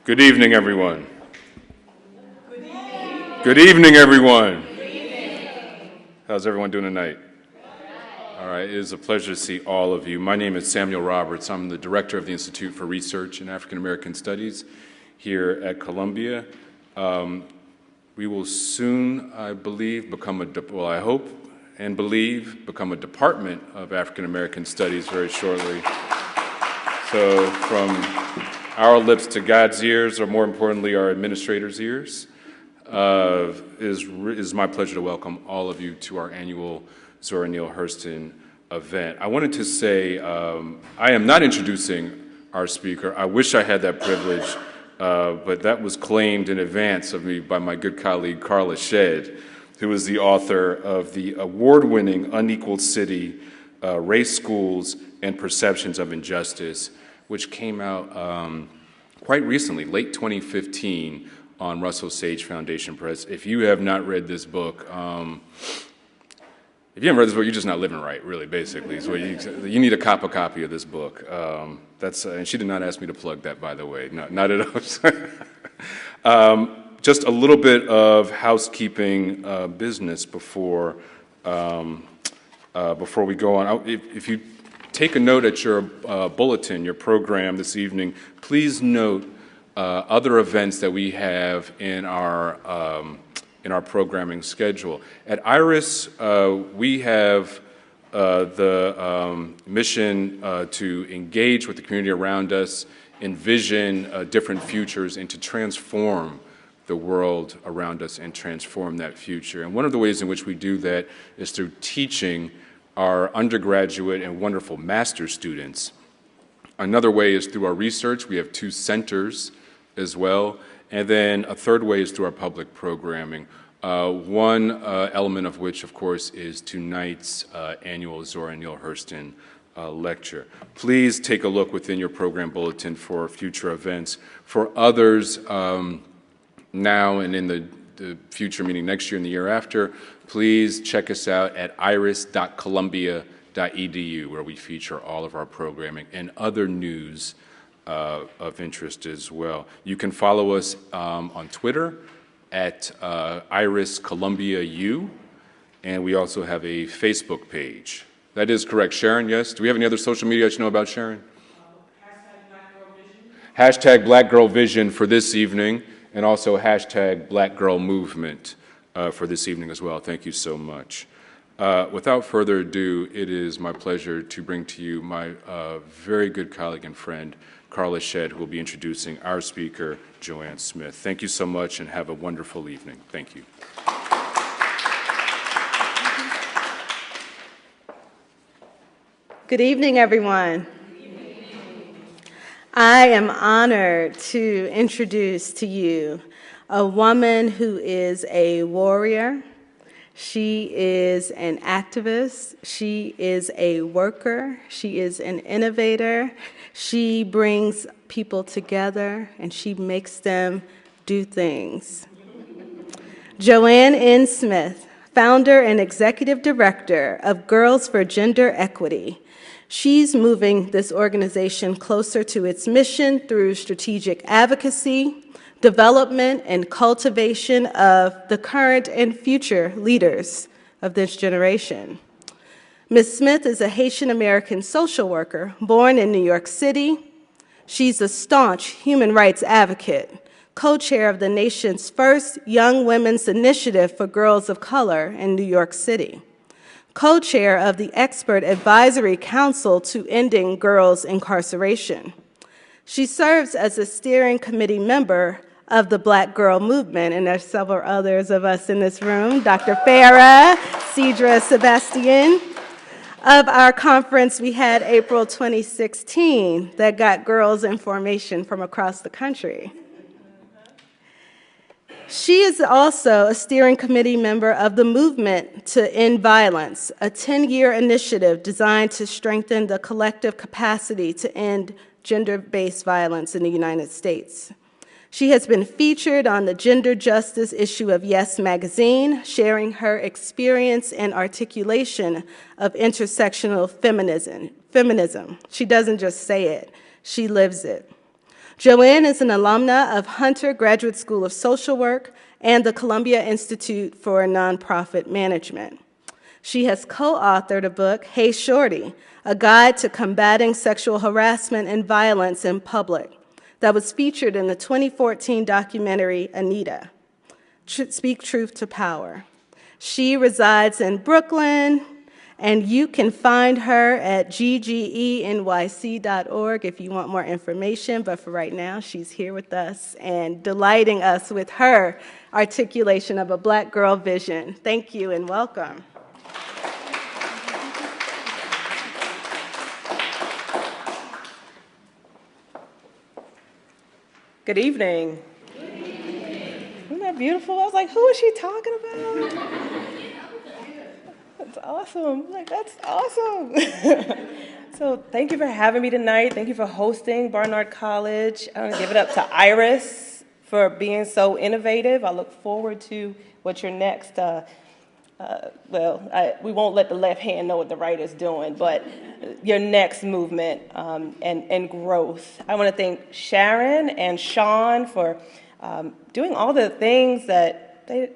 Good evening, everyone. Good evening. Good evening, everyone. Good evening. How's everyone doing tonight? All right, it is a pleasure to see all of you. My name is Samuel Roberts. I'm the director of the Institute for Research in African American Studies here at Columbia. We will soon, I believe, become I hope and believe, become a Department of African American Studies very shortly. So from our lips to God's ears, or more importantly, our administrators' ears, is my pleasure to welcome all of you to our annual ZORA NEALE HURSTON event. I wanted to say I am not introducing our speaker. I wish I had that privilege, but that was claimed in advance of me by my good colleague Carla Shedd, who is the author of the award-winning Unequal City, Race, Schools, and Perceptions of Injustice, which came out quite recently, late 2015, on Russell Sage Foundation Press. If you have not read this book, you're just not living right, really, basically. So you need a copy of this book. And she did not ask me to plug that, by the way. No, not at all. Just a little bit of housekeeping business before we go on. If you take a note at your bulletin, your program this evening, please note other events that we have in our programming schedule. At IRAAS, we have the mission to engage with the community around us, envision different futures, and to transform the world around us and transform that future. And one of the ways in which we do that is through teaching our undergraduate and wonderful master's students. Another way is through our research. We have 2 centers as well. And then a third way is through our public programming. One element of which, of course, is tonight's annual ZORA NEALE HURSTON lecture. Please take a look within your program bulletin for future events. For others, now and in the future, meaning next year and the year after, please check us out at IRAAS-AAADSColumbiaU, where we feature all of our programming and other news of interest as well. You can follow us on Twitter at IRAAS-ColumbiaU, and we also have a Facebook page. That is correct. Sharon, yes? Do we have any other social media I should know about, Sharon? Hashtag Black Girl Vision for this evening, and also hashtag Black Girl Movement for this evening as well. Thank you so much. Without further ado, it is my pleasure to bring to you my very good colleague and friend, Carla Shedd, who will be introducing our speaker, Joanne Smith. Thank you so much and have a wonderful evening. Thank you. Good evening, everyone. I am honored to introduce to you a woman who is a warrior. She is an activist. She is a worker. She is an innovator. She brings people together and she makes them do things. Joanne N. Smith, founder and executive director of Girls for Gender Equity. She's moving this organization closer to its mission through strategic advocacy, development, and cultivation of the current and future leaders of this generation. Ms. Smith is a Haitian-American social worker born in New York City. She's a staunch human rights advocate, co-chair of the nation's first Young Women's Initiative for Girls of Color in New York City, co-chair of the Expert Advisory Council to Ending Girls Incarceration. She serves as a steering committee member of the Black Girl Movement, and there's several others of us in this room, Dr. Farah, Cedra Sebastian. Of our conference we had April 2016 that got girls in formation from across the country. She is also a steering committee member of the Movement to End Violence, a 10-year initiative designed to strengthen the collective capacity to end gender-based violence in the United States. She has been featured on the gender justice issue of Yes magazine, sharing her experience and articulation of intersectional feminism. She doesn't just say it, she lives it. Joanne is an alumna of Hunter Graduate School of Social Work and the Columbia Institute for Nonprofit Management. She has co-authored a book, Hey Shorty, a guide to combating sexual harassment and violence in public, that was featured in the 2014 documentary, Anita, Speak Truth to Power. She resides in Brooklyn, and you can find her at ggenyc.org if you want more information, but for right now, she's here with us and delighting us with her articulation of a Black girl vision. Thank you and welcome. Good evening. Good evening. Isn't that beautiful? I was like, who is she talking about? That's awesome. I'm like, that's awesome. So thank you for having me tonight. Thank you for hosting Barnard College. I want to give it up to IRAAS for being so innovative. I look forward to what your next, we won't let the left hand know what the right is doing, but your next movement and growth. I want to thank Sharon and Sean for doing all the things that they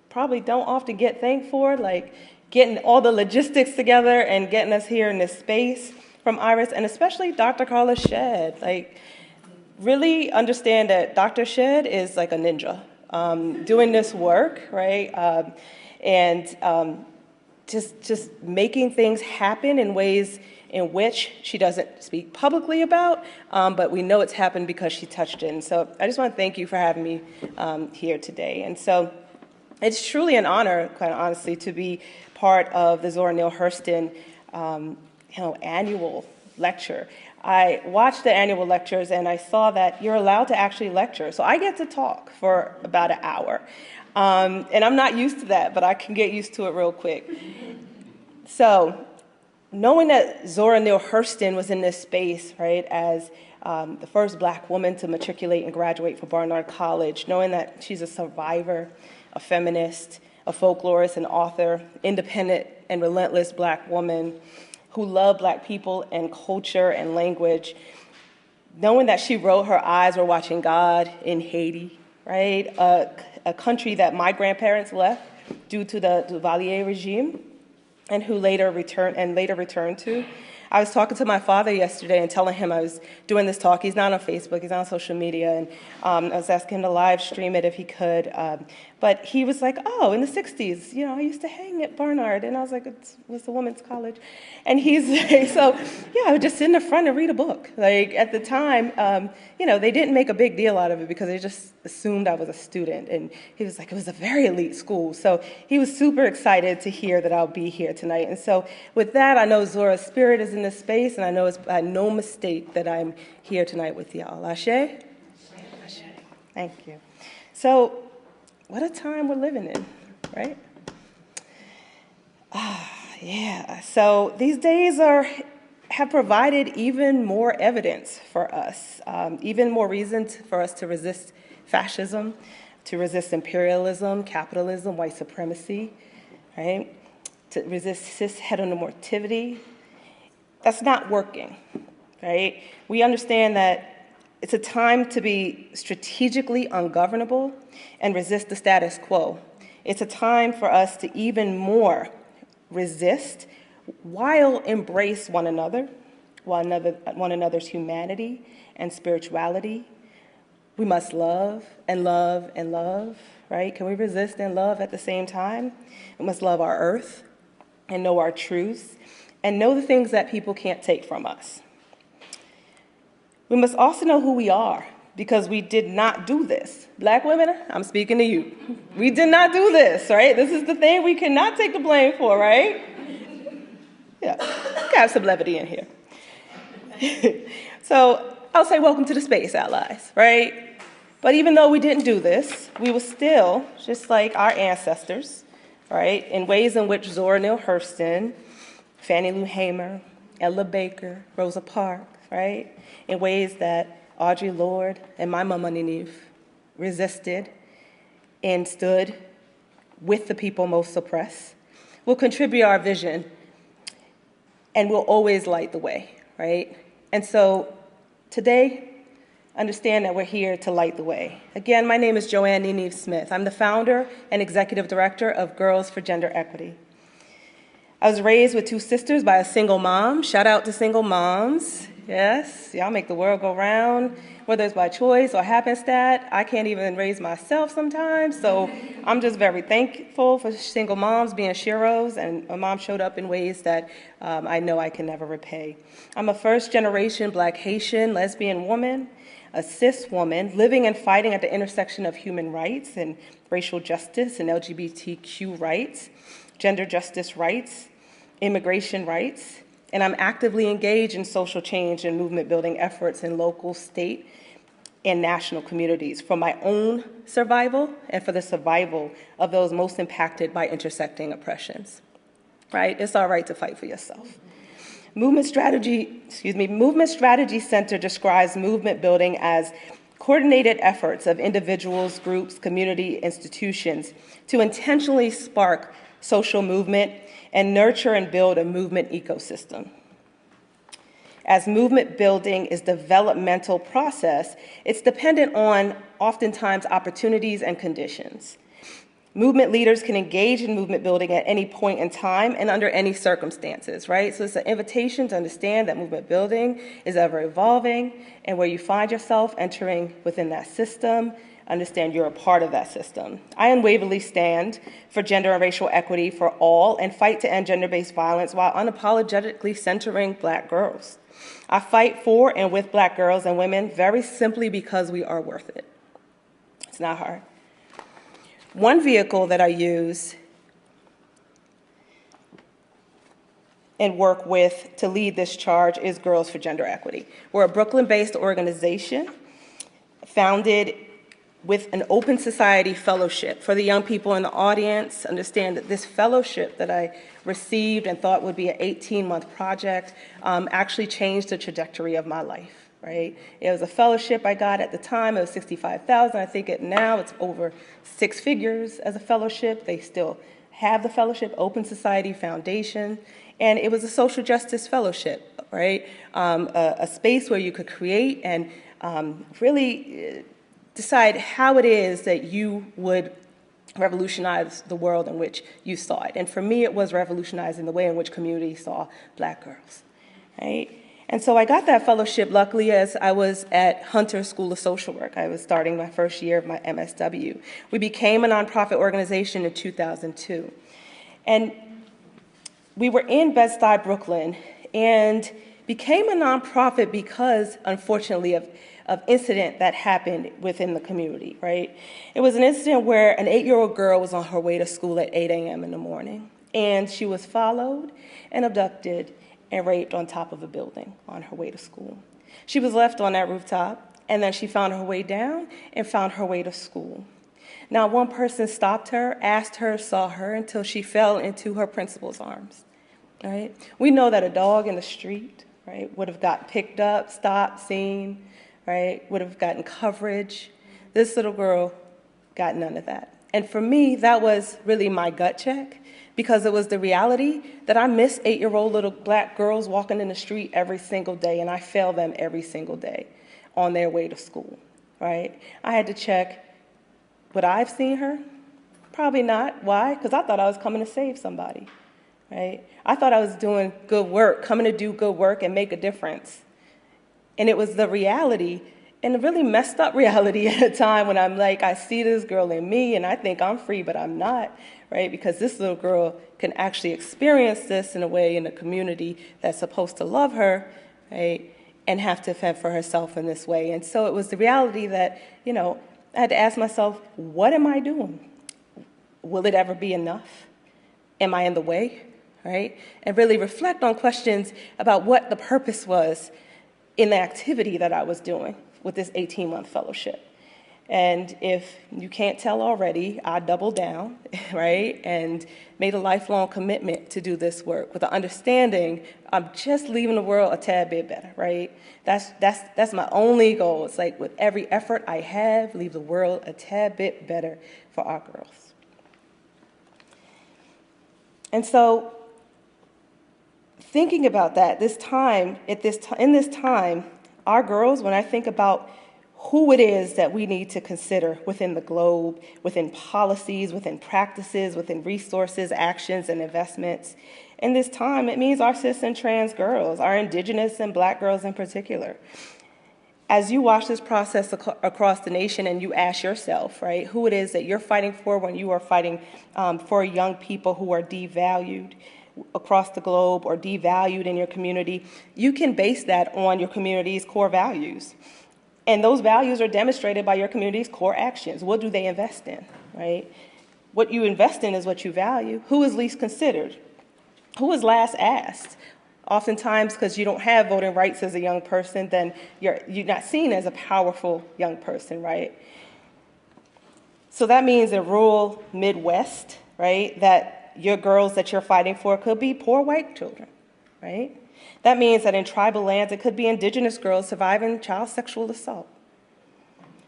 probably don't often get thanked for, like getting all the logistics together and getting us here in this space from IRAAS, and especially Dr. Carla Shedd. Like, really understand that Dr. Shedd is like a ninja doing this work, right? Just making things happen in ways in which she doesn't speak publicly about, but we know it's happened because she touched it. And so I just want to thank you for having me here today. And so it's truly an honor, quite honestly, to be part of the ZORA NEALE HURSTON annual lecture. I watched the annual lectures and I saw that you're allowed to actually lecture. So I get to talk for about an hour. And I'm not used to that, but I can get used to it real quick. So knowing that ZORA NEALE HURSTON was in this space, right, as the first Black woman to matriculate and graduate from Barnard College, knowing that she's a survivor, a feminist, a folklorist and author, independent and relentless Black woman who loved Black people and culture and language, knowing that she wrote her eyes were watching God in Haiti, right, a country that my grandparents left due to the Duvalier regime, and who later returned to. I was talking to my father yesterday and telling him I was doing this talk. He's not on Facebook, he's not on social media, and I was asking him to live stream it if he could. But he was like, oh, in the 60s, I used to hang at Barnard. And I was like, it was a women's college. And he's like, so, yeah, I would just sit in the front and read a book. Like, at the time, they didn't make a big deal out of it because they just assumed I was a student. And he was like, it was a very elite school. So he was super excited to hear that I'll be here tonight. And so with that, I know Zora's spirit is in this space, and I know it's by no mistake that I'm here tonight with y'all. Ashe? Ashe. Thank you. So, what a time we're living in, right? Yeah. So these days have provided even more evidence for us, even more reasons for us to resist fascism, to resist imperialism, capitalism, white supremacy, right? To resist cis heteronormativity. That's not working, right? We understand that it's a time to be strategically ungovernable and resist the status quo. It's a time for us to even more resist while embrace one another's humanity and spirituality. We must love and love and love, right? Can we resist and love at the same time? We must love our earth and know our truths and know the things that people can't take from us. We must also know who we are, because we did not do this. Black women, I'm speaking to you. We did not do this, right? This is the thing we cannot take the blame for, right? Yeah, we have some levity in here. So I'll say welcome to the space, allies, right? But even though we didn't do this, we were still, just like our ancestors, right, in ways in which ZORA NEALE HURSTON, Fannie Lou Hamer, Ella Baker, Rosa Parks, right, in ways that Audre Lorde and my mama Ninive resisted and stood with the people most oppressed. We'll contribute our vision, and we'll always light the way, right? And so today, understand that we're here to light the way. Again, my name is Joanne N. Smith. I'm the founder and executive director of Girls for Gender Equity. I was raised with 2 sisters by a single mom. Shout out to single moms. Yes, y'all make the world go round, whether it's by choice or happenstance. I can't even raise myself sometimes, so I'm just very thankful for single moms being sheroes, and my mom showed up in ways that I know I can never repay. I'm a first-generation Black Haitian lesbian woman, a cis woman living and fighting at the intersection of human rights and racial justice and LGBTQ rights, gender justice rights, immigration rights, and I'm actively engaged in social change and movement building efforts in local, state, and national communities for my own survival and for the survival of those most impacted by intersecting oppressions. Right? It's all right to fight for yourself. Movement Strategy Center describes movement building as coordinated efforts of individuals, groups, community, institutions to intentionally spark social movement and nurture and build a movement ecosystem. As movement building is a developmental process, it's dependent on oftentimes opportunities and conditions. Movement leaders can engage in movement building at any point in time and under any circumstances, right? So it's an invitation to understand that movement building is ever evolving, and where you find yourself entering within that system, understand you're a part of that system. I unwaveringly stand for gender and racial equity for all and fight to end gender-based violence while unapologetically centering Black girls. I fight for and with Black girls and women very simply because we are worth it. It's not hard. One vehicle that I use and work with to lead this charge is Girls for Gender Equity. We're a Brooklyn-based organization founded with an Open Society Fellowship. For the young people in the audience, understand that this fellowship that I received and thought would be an 18-month project actually changed the trajectory of my life, right? It was a fellowship I got at the time. It was $65,000. I think now it's over 6 figures as a fellowship. They still have the fellowship, Open Society Foundation, and it was a social justice fellowship, right? A space where you could create and really decide how it is that you would revolutionize the world in which you saw it. And for me, it was revolutionizing the way in which communities saw Black girls, right? And so I got that fellowship, luckily, as I was at Hunter School of Social Work. I was starting my first year of my MSW. We became a nonprofit organization in 2002. And we were in Bed-Stuy, Brooklyn, and became a nonprofit because, unfortunately, of incident that happened within the community, right? It was an incident where an 8-year-old girl was on her way to school at 8 a.m. in the morning, and she was followed and abducted and raped on top of a building on her way to school. She was left on that rooftop, and then she found her way down and found her way to school. Now, one person stopped her, asked her, saw her, until she fell into her principal's arms, right? We know that a dog in the street, right, would have got picked up, stopped, seen, right, would have gotten coverage. This little girl got none of that. And for me, that was really my gut check, because it was the reality that I miss 8-year-old little Black girls walking in the street every single day, and I fail them every single day on their way to school, right? I had to check, would I have seen her? Probably not. Why? Because I thought I was coming to save somebody, right? I thought I was doing good work, coming to do good work and make a difference. And it was the reality, and a really messed up reality at a time when I'm like, I see this girl in me, and I think I'm free, but I'm not, right? Because this little girl can actually experience this in a way in a community that's supposed to love her, right? And have to fend for herself in this way. And so it was the reality that, you know, I had to ask myself, what am I doing? Will it ever be enough? Am I in the way, right? And really reflect on questions about what the purpose was in the activity that I was doing with this 18-month fellowship. And if you can't tell already, I doubled down, right, and made a lifelong commitment to do this work with the understanding I'm just leaving the world a tad bit better, right? That's my only goal. It's like with every effort I have, leave the world a tad bit better for our girls. And so thinking about that, in this time, our girls, when I think about who it is that we need to consider within the globe, within policies, within practices, within resources, actions, and investments. In this time, it means our cis and trans girls, our indigenous and Black girls in particular. As you watch this process across the nation and you ask yourself, right, who it is that you're fighting for when you are fighting for young people who are devalued across the globe or devalued in your community, you can base that on your community's core values. And those values are demonstrated by your community's core actions. What do they invest in, right? What you invest in is what you value. Who is least considered? Who is last asked? Oftentimes, because you don't have voting rights as a young person, then you're not seen as a powerful young person, right? So that means in rural Midwest, right, that your girls that you're fighting for could be poor white children, right? That means that in tribal lands, it could be indigenous girls surviving child sexual assault.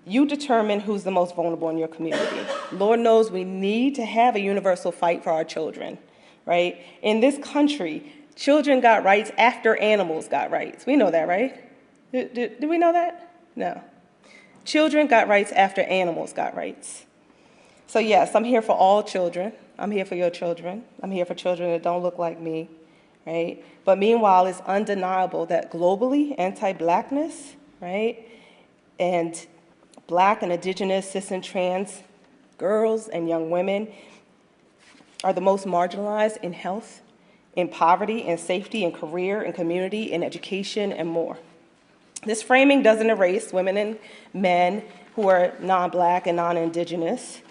You determine who's the most vulnerable in your community. Lord knows we need to have a universal fight for our children, right? In this country, children got rights after animals got rights. We know that, right? Do we know that? No. Children got rights after animals got rights. So yes, I'm here for all children. I'm here for your children. I'm here for children that don't look like me, right? But meanwhile, it's undeniable that globally, anti-Blackness, right, and Black and indigenous, cis and trans girls and young women are the most marginalized in health, in poverty, in safety, in career, in community, in education, and more. This framing doesn't erase women and men who are non-Black and non-indigenous,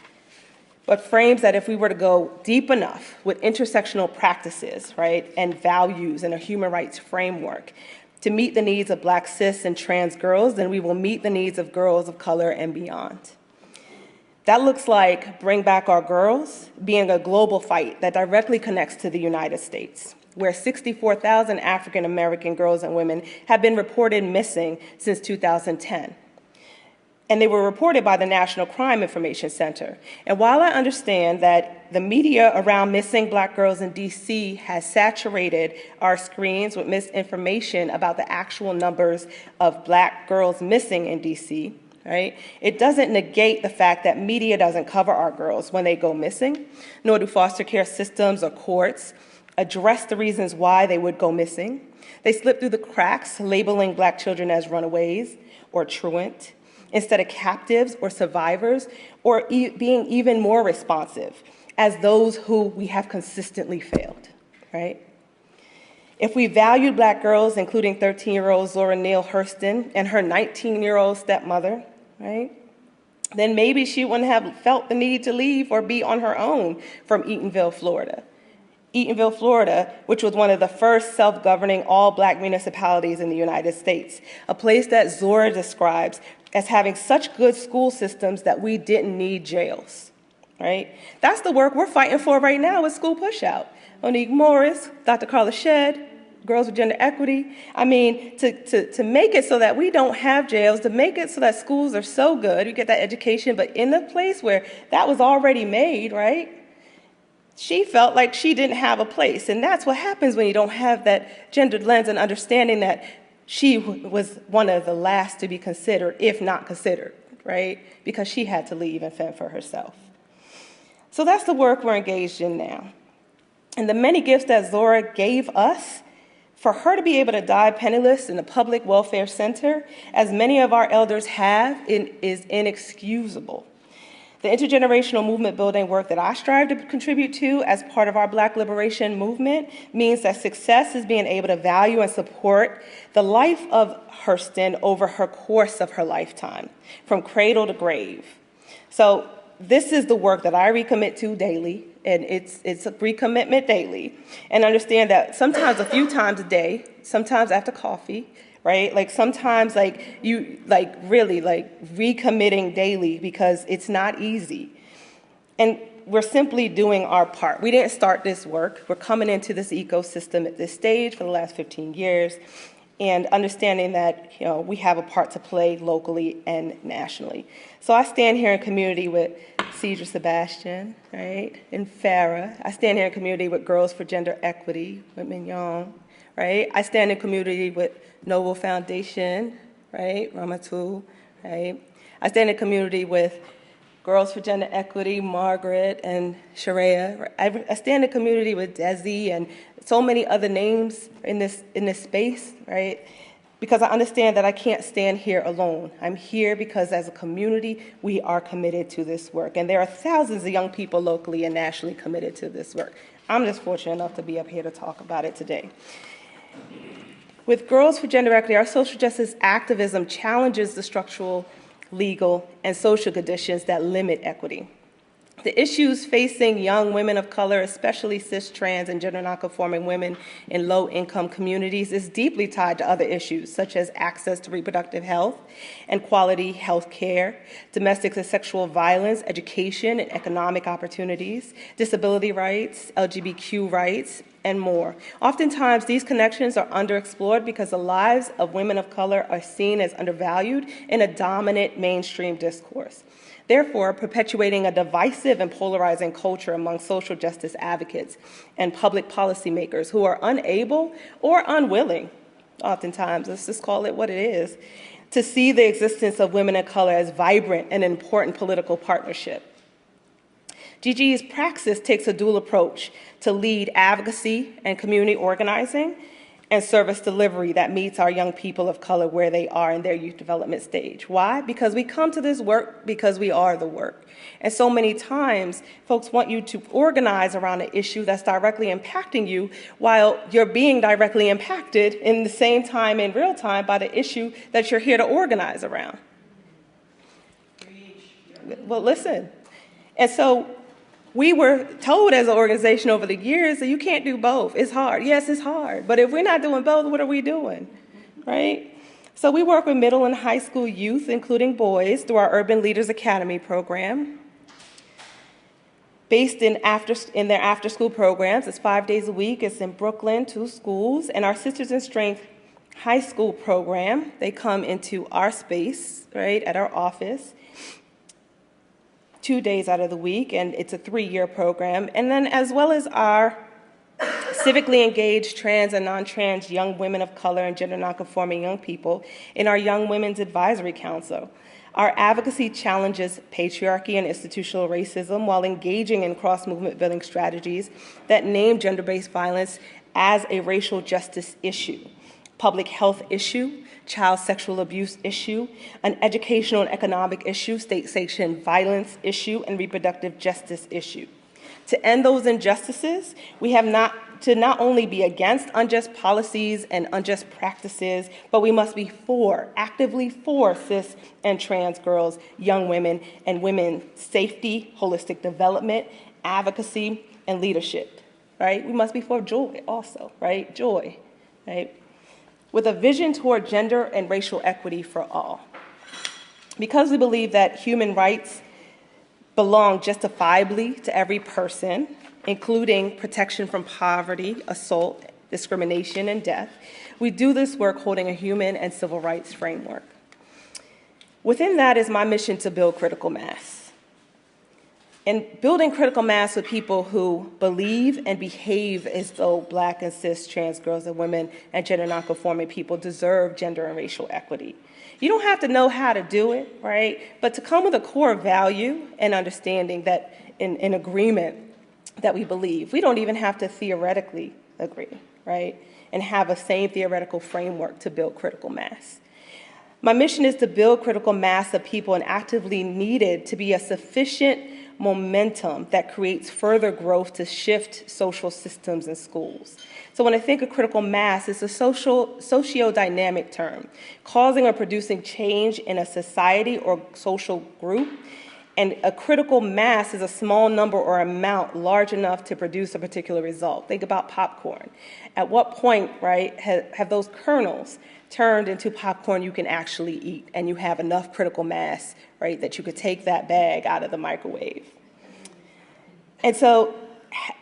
but frames that if we were to go deep enough with intersectional practices, right, and values and a human rights framework to meet the needs of Black cis and trans girls, then we will meet the needs of girls of color and beyond. That looks like Bring Back Our Girls being a global fight that directly connects to the United States, where 64,000 African-American girls and women have been reported missing since 2010. And they were reported by the National Crime Information Center. And while I understand that the media around missing Black girls in DC has saturated our screens with misinformation about the actual numbers of Black girls missing in DC, right? It doesn't negate the fact that media doesn't cover our girls when they go missing, nor do foster care systems or courts address the reasons why they would go missing. They slip through the cracks, labeling Black children as runaways or truant, instead of captives or survivors, or being even more responsive as those who we have consistently failed, right? If we valued Black girls, including 13-year-old ZORA Neale Hurston and her 19-year-old stepmother, right, then maybe she wouldn't have felt the need to leave or be on her own from Eatonville, Florida. Eatonville, Florida, which was one of the first self-governing all-Black municipalities in the United States, a place that ZORA describes as having such good school systems that we didn't need jails, right? That's the work we're fighting for right now with School Pushout. Monique Morris, Dr. Carla Shedd, Girls with Gender Equity. I mean, to make it so that we don't have jails, to make it so that schools are so good, you get that education, but in the place where that was already made, right? She felt like she didn't have a place. And that's what happens when you don't have that gendered lens and understanding that she was one of the last to be considered, if not considered, right? Because she had to leave and fend for herself. So that's the work we're engaged in now. And the many gifts that ZORA gave us, for her to be able to die penniless in a public welfare center, as many of our elders have, is inexcusable. The intergenerational movement building work that I strive to contribute to as part of our Black liberation movement means that success is being able to value and support the life of Hurston over her course of her lifetime, from cradle to grave. So this is the work that I recommit to daily, and it's a recommitment daily, and understand that sometimes a few times a day, sometimes after coffee, right? Like sometimes you really recommitting daily because it's not easy. And we're simply doing our part. We didn't start this work. We're coming into this ecosystem at this stage for the last 15 years and understanding that, you know, we have a part to play locally and nationally. So I stand here in community with Cedra Sebastian, right, and Farah. I stand here in community with Girls for Gender Equity, with Mignon, right? I stand in community with Noble Foundation, right, Ramatu, right? I stand in community with Girls for Gender Equity, Margaret and Sharia. I stand in community with Desi and so many other names in this space, right? Because I understand that I can't stand here alone. I'm here because as a community, we are committed to this work. And there are thousands of young people locally and nationally committed to this work. I'm just fortunate enough to be up here to talk about it today. With Girls for Gender Equity, our social justice activism challenges the structural, legal, and social conditions that limit equity. The issues facing young women of color, especially cis, trans, and gender nonconforming women in low-income communities, is deeply tied to other issues, such as access to reproductive health and quality health care, domestic and sexual violence, education and economic opportunities, disability rights, LGBTQ rights, and more. Oftentimes, these connections are underexplored because the lives of women of color are seen as undervalued in a dominant mainstream discourse. Therefore, perpetuating a divisive and polarizing culture among social justice advocates and public policymakers who are unable or unwilling, oftentimes, let's just call it what it is, to see the existence of women of color as vibrant and important political partnership. GG's praxis takes a dual approach to lead advocacy and community organizing and service delivery that meets our young people of color where they are in their youth development stage. Why? Because we come to this work because we are the work. And so many times, folks want you to organize around an issue that's directly impacting you while you're being directly impacted in the same time, in real time, by the issue that you're here to organize around. Well, listen. And so we were told as an organization over the years that you can't do both. It's hard. Yes, it's hard. But if we're not doing both, what are we doing, right? So we work with middle and high school youth, including boys, through our Urban Leaders Academy program. Based in their after-school programs, it's 5 days a week. It's in Brooklyn, 2 schools. And our Sisters in Strength high school program, they come into our space, right, at our office. 2 days out of the week, and it's a 3-year program. And then as well as our civically engaged trans and non-trans young women of color and gender nonconforming young people in our Young Women's Advisory Council. Our advocacy challenges patriarchy and institutional racism while engaging in cross-movement building strategies that name gender-based violence as a racial justice issue, public health issue, child sexual abuse issue, an educational and economic issue, state-sanctioned violence issue, and reproductive justice issue. To end those injustices, we have to not only be against unjust policies and unjust practices, but we must be actively for cis and trans girls, young women, and women's safety, holistic development, advocacy, and leadership, right? We must be for joy also, right? Joy, right? With a vision toward gender and racial equity for all. Because we believe that human rights belong justifiably to every person, including protection from poverty, assault, discrimination, and death, we do this work holding a human and civil rights framework. Within that is my mission to build critical mass. And building critical mass with people who believe and behave as though Black and cis trans girls and women and gender nonconforming people deserve gender and racial equity. You don't have to know how to do it, right? But to come with a core value and understanding that in agreement that we believe. We don't even have to theoretically agree, right? And have a same theoretical framework to build critical mass. My mission is to build critical mass of people and actively needed to be a sufficient momentum that creates further growth to shift social systems and schools. So when I think of critical mass, it's a socio-dynamic term, causing or producing change in a society or social group. And a critical mass is a small number or amount large enough to produce a particular result. Think about popcorn. At what point, right, have those kernels turned into popcorn you can actually eat and you have enough critical mass, right, that you could take that bag out of the microwave? And so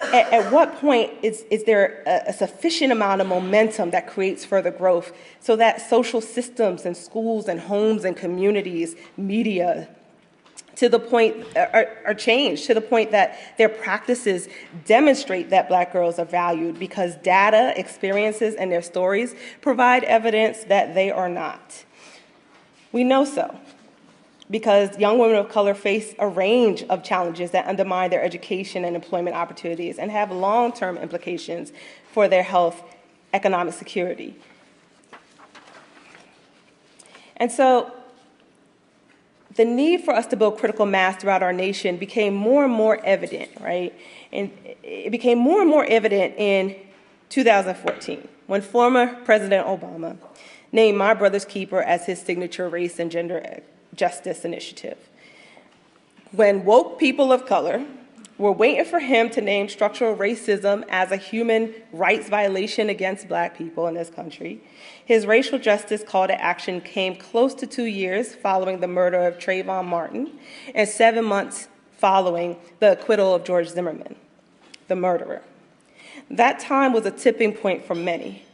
at what point is there a sufficient amount of momentum that creates further growth so that social systems and schools and homes and communities, media, to the point are changed, to the point that their practices demonstrate that Black girls are valued because data, experiences, and their stories provide evidence that they are not. We know so. because young women of color face a range of challenges that undermine their education and employment opportunities and have long-term implications for their health, economic security. And so the need for us to build critical mass throughout our nation became more and more evident, right? And it became more and more evident in 2014, when former President Obama named My Brother's Keeper as his signature race and gender justice initiative. When woke people of color were waiting for him to name structural racism as a human rights violation against Black people in this country, his racial justice call to action came close to 2 years following the murder of Trayvon Martin and 7 months following the acquittal of George Zimmerman, the murderer. That time was a tipping point for many,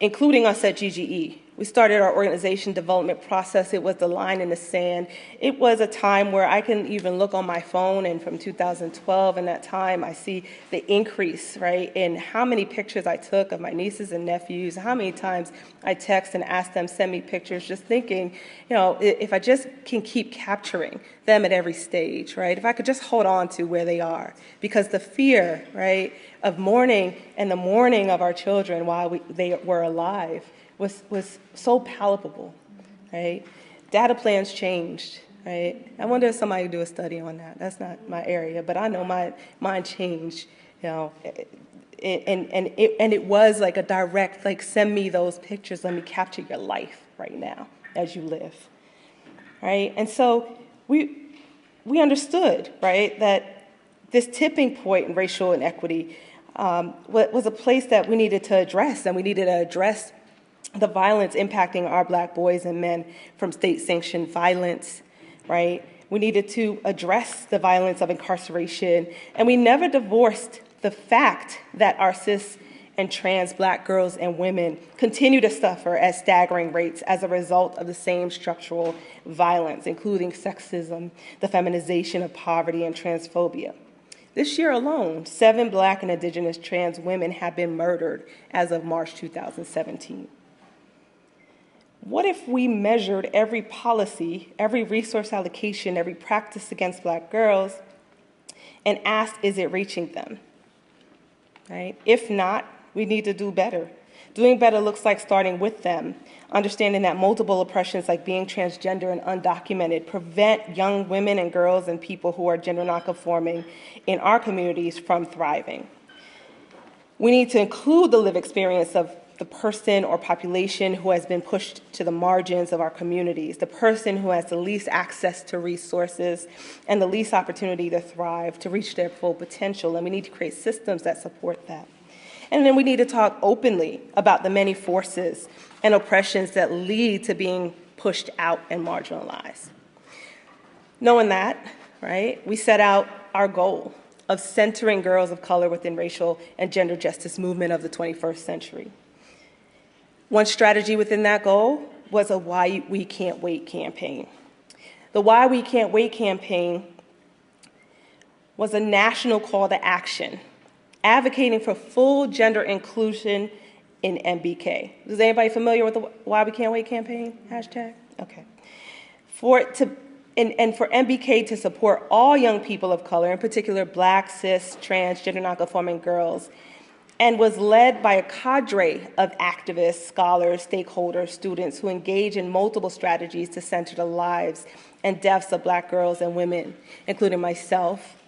including us at GGE. We started our organization development process. It was the line in the sand. It was a time where I can even look on my phone, and from 2012 and that time, I see the increase, right, in how many pictures I took of my nieces and nephews, how many times I text and ask them, send me pictures, just thinking, you know, if I just can keep capturing them at every stage, right, if I could just hold on to where they are, because the fear, right, of mourning and the mourning of our children while they were alive was so palpable, right? Data plans changed, right? I wonder if somebody would do a study on that. That's not my area, but I know mine changed, you know, and it was like a direct, like, send me those pictures, let me capture your life right now as you live, right? And so we understood, right, that this tipping point in racial inequity was a place that we needed to address, and we needed to address the violence impacting our Black boys and men from state-sanctioned violence, right? We needed to address the violence of incarceration, and we never divorced the fact that our cis and trans Black girls and women continue to suffer at staggering rates as a result of the same structural violence, including sexism, the feminization of poverty, and transphobia. This year alone, 7 Black and Indigenous trans women have been murdered as of March 2017. What if we measured every policy, every resource allocation, every practice against Black girls and asked, is it reaching them? Right? If not, we need to do better. Doing better looks like starting with them, understanding that multiple oppressions like being transgender and undocumented prevent young women and girls and people who are gender nonconforming in our communities from thriving. We need to include the lived experience of the person or population who has been pushed to the margins of our communities, the person who has the least access to resources and the least opportunity to thrive, to reach their full potential, and we need to create systems that support that. And then we need to talk openly about the many forces and oppressions that lead to being pushed out and marginalized. Knowing that, right, we set out our goal of centering girls of color within racial and gender justice movement of the 21st century. One strategy within that goal was a Why We Can't Wait campaign. The Why We Can't Wait campaign was a national call to action, advocating for full gender inclusion in MBK. Is anybody familiar with the Why We Can't Wait campaign hashtag? Okay. For MBK to support all young people of color, in particular Black, cis, trans, gender nonconforming girls, and was led by a cadre of activists, scholars, stakeholders, students who engage in multiple strategies to center the lives and deaths of Black girls and women, including myself,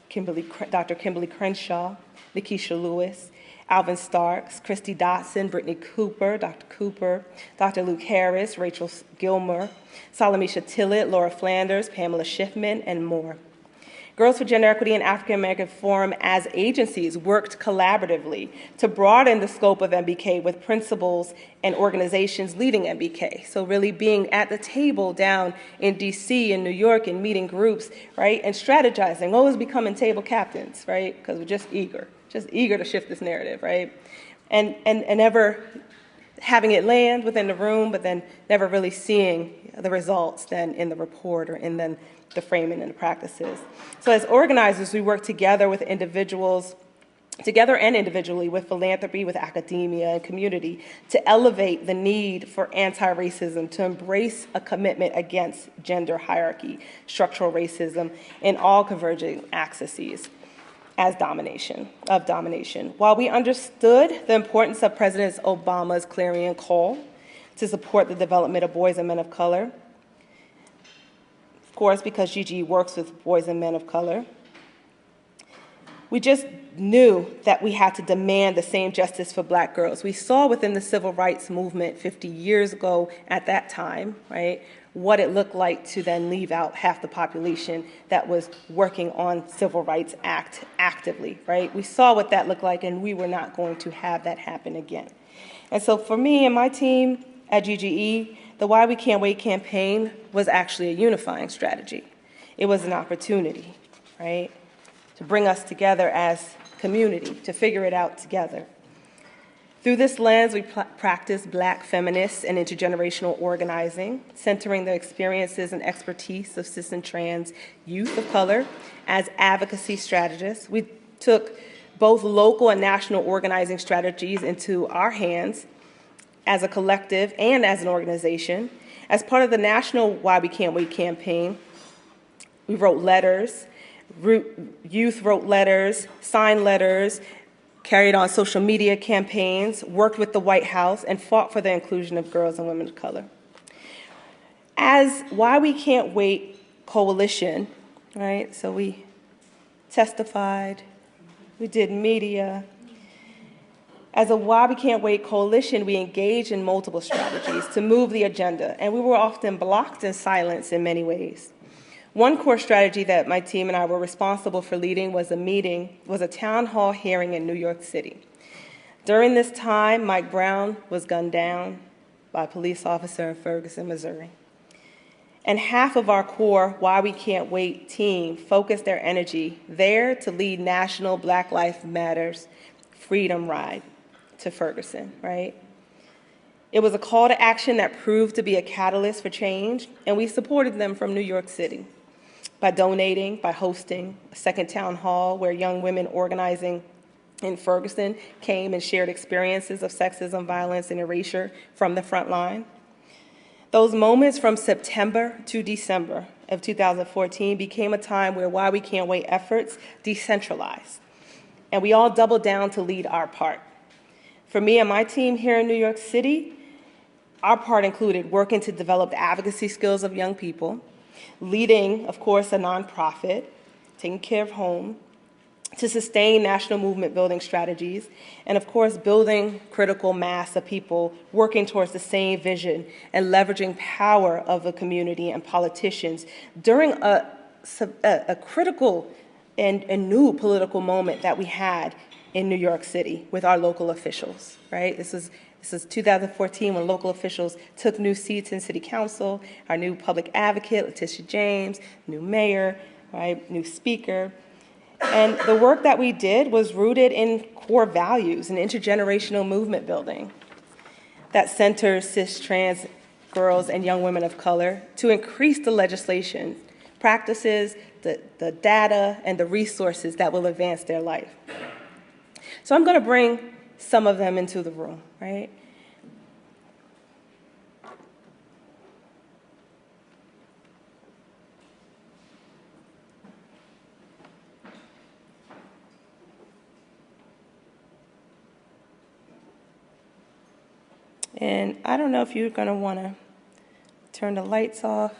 Dr. Kimberly Crenshaw, Nikisha Lewis, Alvin Starks, Christy Dotson, Brittany Cooper, Dr. Luke Harris, Rachel Gilmer, Salamisha Tillett, Laura Flanders, Pamela Schiffman, and more. Girls for Gender Equity and African American Forum as agencies worked collaboratively to broaden the scope of MBK with principals and organizations leading MBK. So really being at the table down in DC and New York and meeting groups, right, and strategizing, always becoming table captains, right, because we're just eager to shift this narrative, right, and never having it land within the room, but then never really seeing the results then in the report or in then the framing and the practices. So as organizers, we work together with individuals together and individually, with philanthropy, with academia and community, to elevate the need for anti-racism, to embrace a commitment against gender hierarchy, structural racism, and all converging axes of domination. While we understood the importance of President Obama's clarion call to support the development of boys and men of color, of course, because Gigi works with boys and men of color, we just knew that we had to demand the same justice for Black girls. We saw within the civil rights movement 50 years ago at that time, right, what it looked like to then leave out half the population that was working on Civil Rights Act actively, right? We saw what that looked like, and we were not going to have that happen again. And so for me and my team at GGE, the Why We Can't Wait campaign was actually a unifying strategy. It was an opportunity, right, to bring us together as community, to figure it out together. Through this lens, we practice Black feminists and intergenerational organizing, centering the experiences and expertise of cis and trans youth of color as advocacy strategists. We took both local and national organizing strategies into our hands as a collective and as an organization. As part of the national Why We Can't Wait campaign, we wrote letters, youth wrote letters, signed letters, carried on social media campaigns, worked with the White House, and fought for the inclusion of girls and women of color. As Why We Can't Wait Coalition, right, so we testified, we did media. As a Why We Can't Wait Coalition, we engaged in multiple strategies to move the agenda, and we were often blocked and silenced in many ways. One core strategy that my team and I were responsible for leading was a town hall hearing in New York City. During this time, Mike Brown was gunned down by a police officer in Ferguson, Missouri. And half of our core Why We Can't Wait team focused their energy there to lead National Black Lives Matters Freedom Ride to Ferguson, right? It was a call to action that proved to be a catalyst for change, and we supported them from New York City by donating, by hosting a second town hall where young women organizing in Ferguson came and shared experiences of sexism, violence, and erasure from the front line. Those moments from September to December of 2014 became a time where Why We Can't Wait efforts decentralized, and we all doubled down to lead our part. For me and my team here in New York City, our part included working to develop the advocacy skills of young people, leading, of course, a nonprofit, taking care of home, to sustain national movement building strategies, and of course, building critical mass of people working towards the same vision and leveraging power of the community and politicians during a critical and new political moment that we had in New York City with our local officials, right? This is 2014 when local officials took new seats in city council, our new public advocate, Letitia James, new mayor, right, new speaker. And the work that we did was rooted in core values and intergenerational movement building that centers cis, trans girls and young women of color to increase the legislation, practices, the data, and the resources that will advance their life. So I'm going to bring some of them into the room, right? And I don't know if you're going to want to turn the lights off.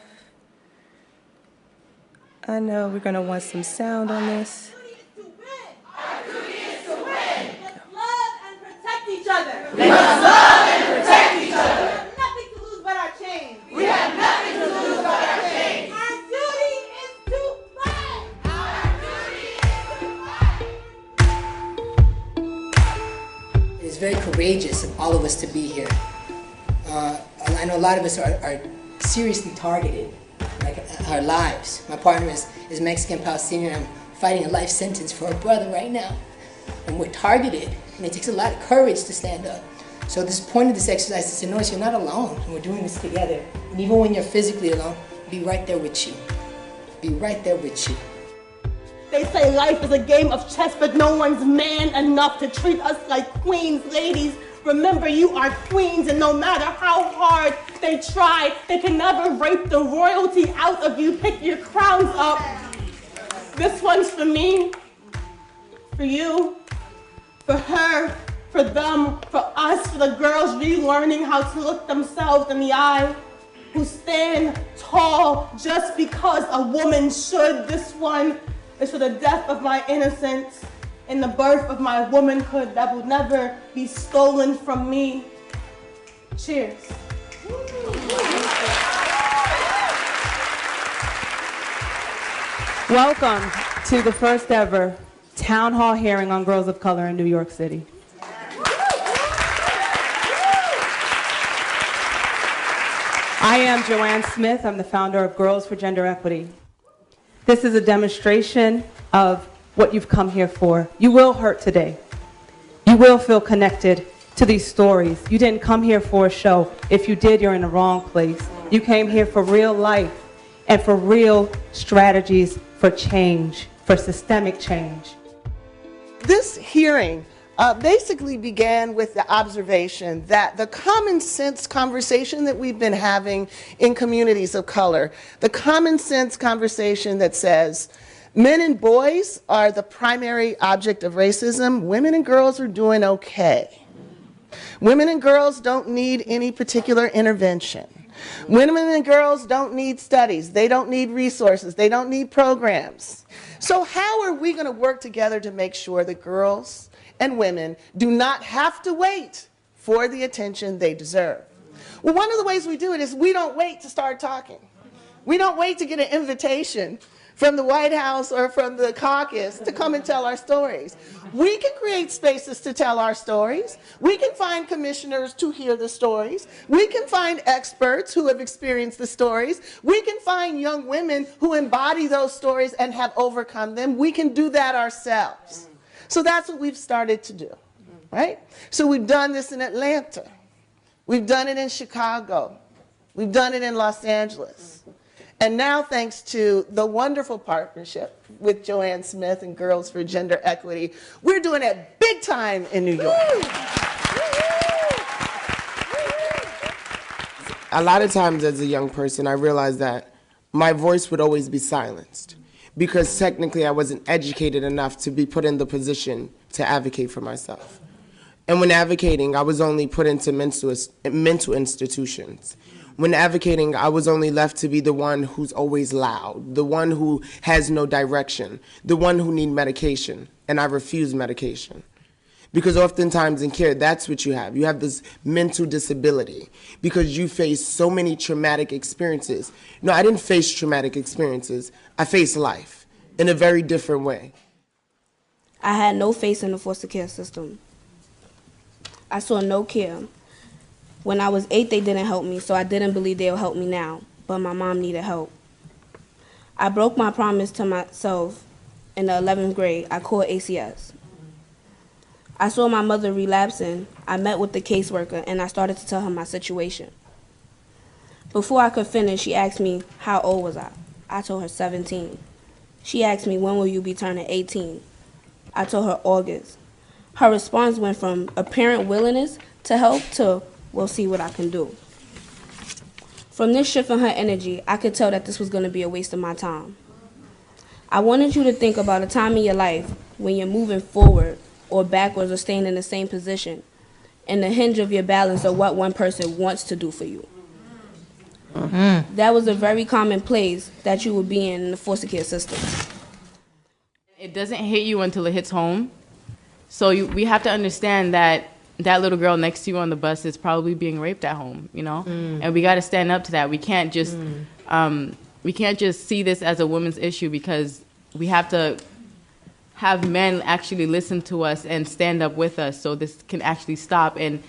I know we're going to want some sound on this. Our duty is to win. Let's love and protect each other. Let us love and protect each other. We have nothing to lose but our chains. We have nothing to lose but our chains. Our duty is to fight. Our duty is to fight. It's very courageous of all of us to be here. I know a lot of us are seriously targeted, like our lives. My partner is Mexican Palestinian. I'm fighting a life sentence for a brother right now. And we're targeted, and it takes a lot of courage to stand up. So this point of this exercise is to notice you're not alone, and we're doing this together. And even when you're physically alone, be right there with you. Be right there with you. They say life is a game of chess, but no one's man enough to treat us like queens. Ladies, remember you are queens, and no matter how hard they try, they can never rape the royalty out of you. Pick your crowns up. This one's for me, for you, for her, for them, for us, for the girls relearning how to look themselves in the eye, who stand tall just because a woman should. This one is for the death of my innocence and the birth of my womanhood that will never be stolen from me. Cheers. Welcome to the first ever town hall hearing on girls of color in New York City. I am Joanne Smith. I'm the founder of Girls for Gender Equity. This is a demonstration of what you've come here for. You will hurt today. You will feel connected to these stories. You didn't come here for a show. If you did, you're in the wrong place. You came here for real life and for real strategies for change, for systemic change. This hearing basically began with the observation that the common sense conversation that we've been having in communities of color, the common sense conversation that says men and boys are the primary object of racism, women and girls are doing okay. Women and girls don't need any particular intervention. Women and girls don't need studies. They don't need resources. They don't need programs. So how are we going to work together to make sure that girls and women do not have to wait for the attention they deserve? Well, one of the ways we do it is we don't wait to start talking. We don't wait to get an invitation from the White House or from the caucus to come and tell our stories. We can create spaces to tell our stories. We can find commissioners to hear the stories. We can find experts who have experienced the stories. We can find young women who embody those stories and have overcome them. We can do that ourselves. So that's what we've started to do, right? So we've done this in Atlanta. We've done it in Chicago. We've done it in Los Angeles. And now, thanks to the wonderful partnership with Joanne Smith and Girls for Gender Equity, we're doing it big time in New York. A lot of times as a young person, I realized that my voice would always be silenced because technically I wasn't educated enough to be put in the position to advocate for myself. And when advocating, I was only put into mental institutions. When advocating, I was only left to be the one who's always loud, the one who has no direction, the one who needs medication, and I refuse medication. Because oftentimes in care, that's what you have. You have this mental disability because you face so many traumatic experiences. No, I didn't face traumatic experiences. I faced life in a very different way. I had no faith in the foster care system. I saw no care. When I was 8, they didn't help me, so I didn't believe they'll help me now, but my mom needed help. I broke my promise to myself in the 11th grade. I called ACS. I saw my mother relapsing. I met with the caseworker, and I started to tell her my situation. Before I could finish, she asked me, how old was I? I told her 17. She asked me, when will you be turning 18? I told her August. Her response went from apparent willingness to help to, we'll see what I can do. From this shift in her energy, I could tell that this was going to be a waste of my time. I wanted you to think about a time in your life when you're moving forward or backwards or staying in the same position, and the hinge of your balance of what one person wants to do for you. That was a very common place that you would be in the foster care system. It doesn't hit you until it hits home. So we have to understand that that little girl next to you on the bus is probably being raped at home, you know? And we got to stand up to that. We can't just see this as a woman's issue, because we have to have men actually listen to us and stand up with us so this can actually stop. And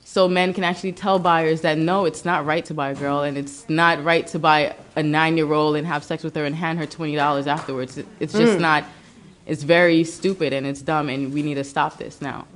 so men can actually tell buyers that, no, it's not right to buy a girl, and it's not right to buy a 9-year-old and have sex with her and hand her $20 afterwards. It's just not, it's very stupid and it's dumb, and we need to stop this now.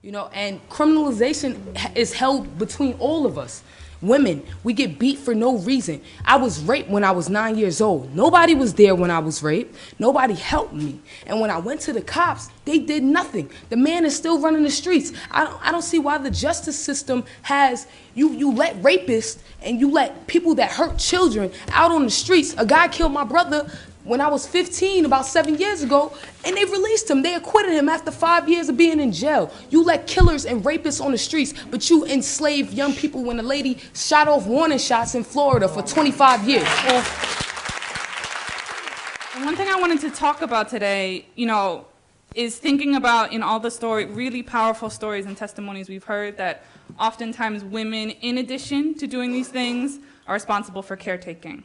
You know, and criminalization is held between all of us. Women, we get beat for no reason. I was raped when I was 9 years old. Nobody was there when I was raped. Nobody helped me. And when I went to the cops, they did nothing. The man is still running the streets. I don't see why the justice system has, you let rapists and you let people that hurt children out on the streets. A guy killed my brother when I was 15, about 7 years ago, and they released him. They acquitted him after 5 years of being in jail. You let killers and rapists on the streets, but you enslave young people when a lady shot off warning shots in Florida for 25 years. One thing I wanted to talk about today, is thinking about in all the really powerful stories and testimonies we've heard that oftentimes women, in addition to doing these things, are responsible for caretaking,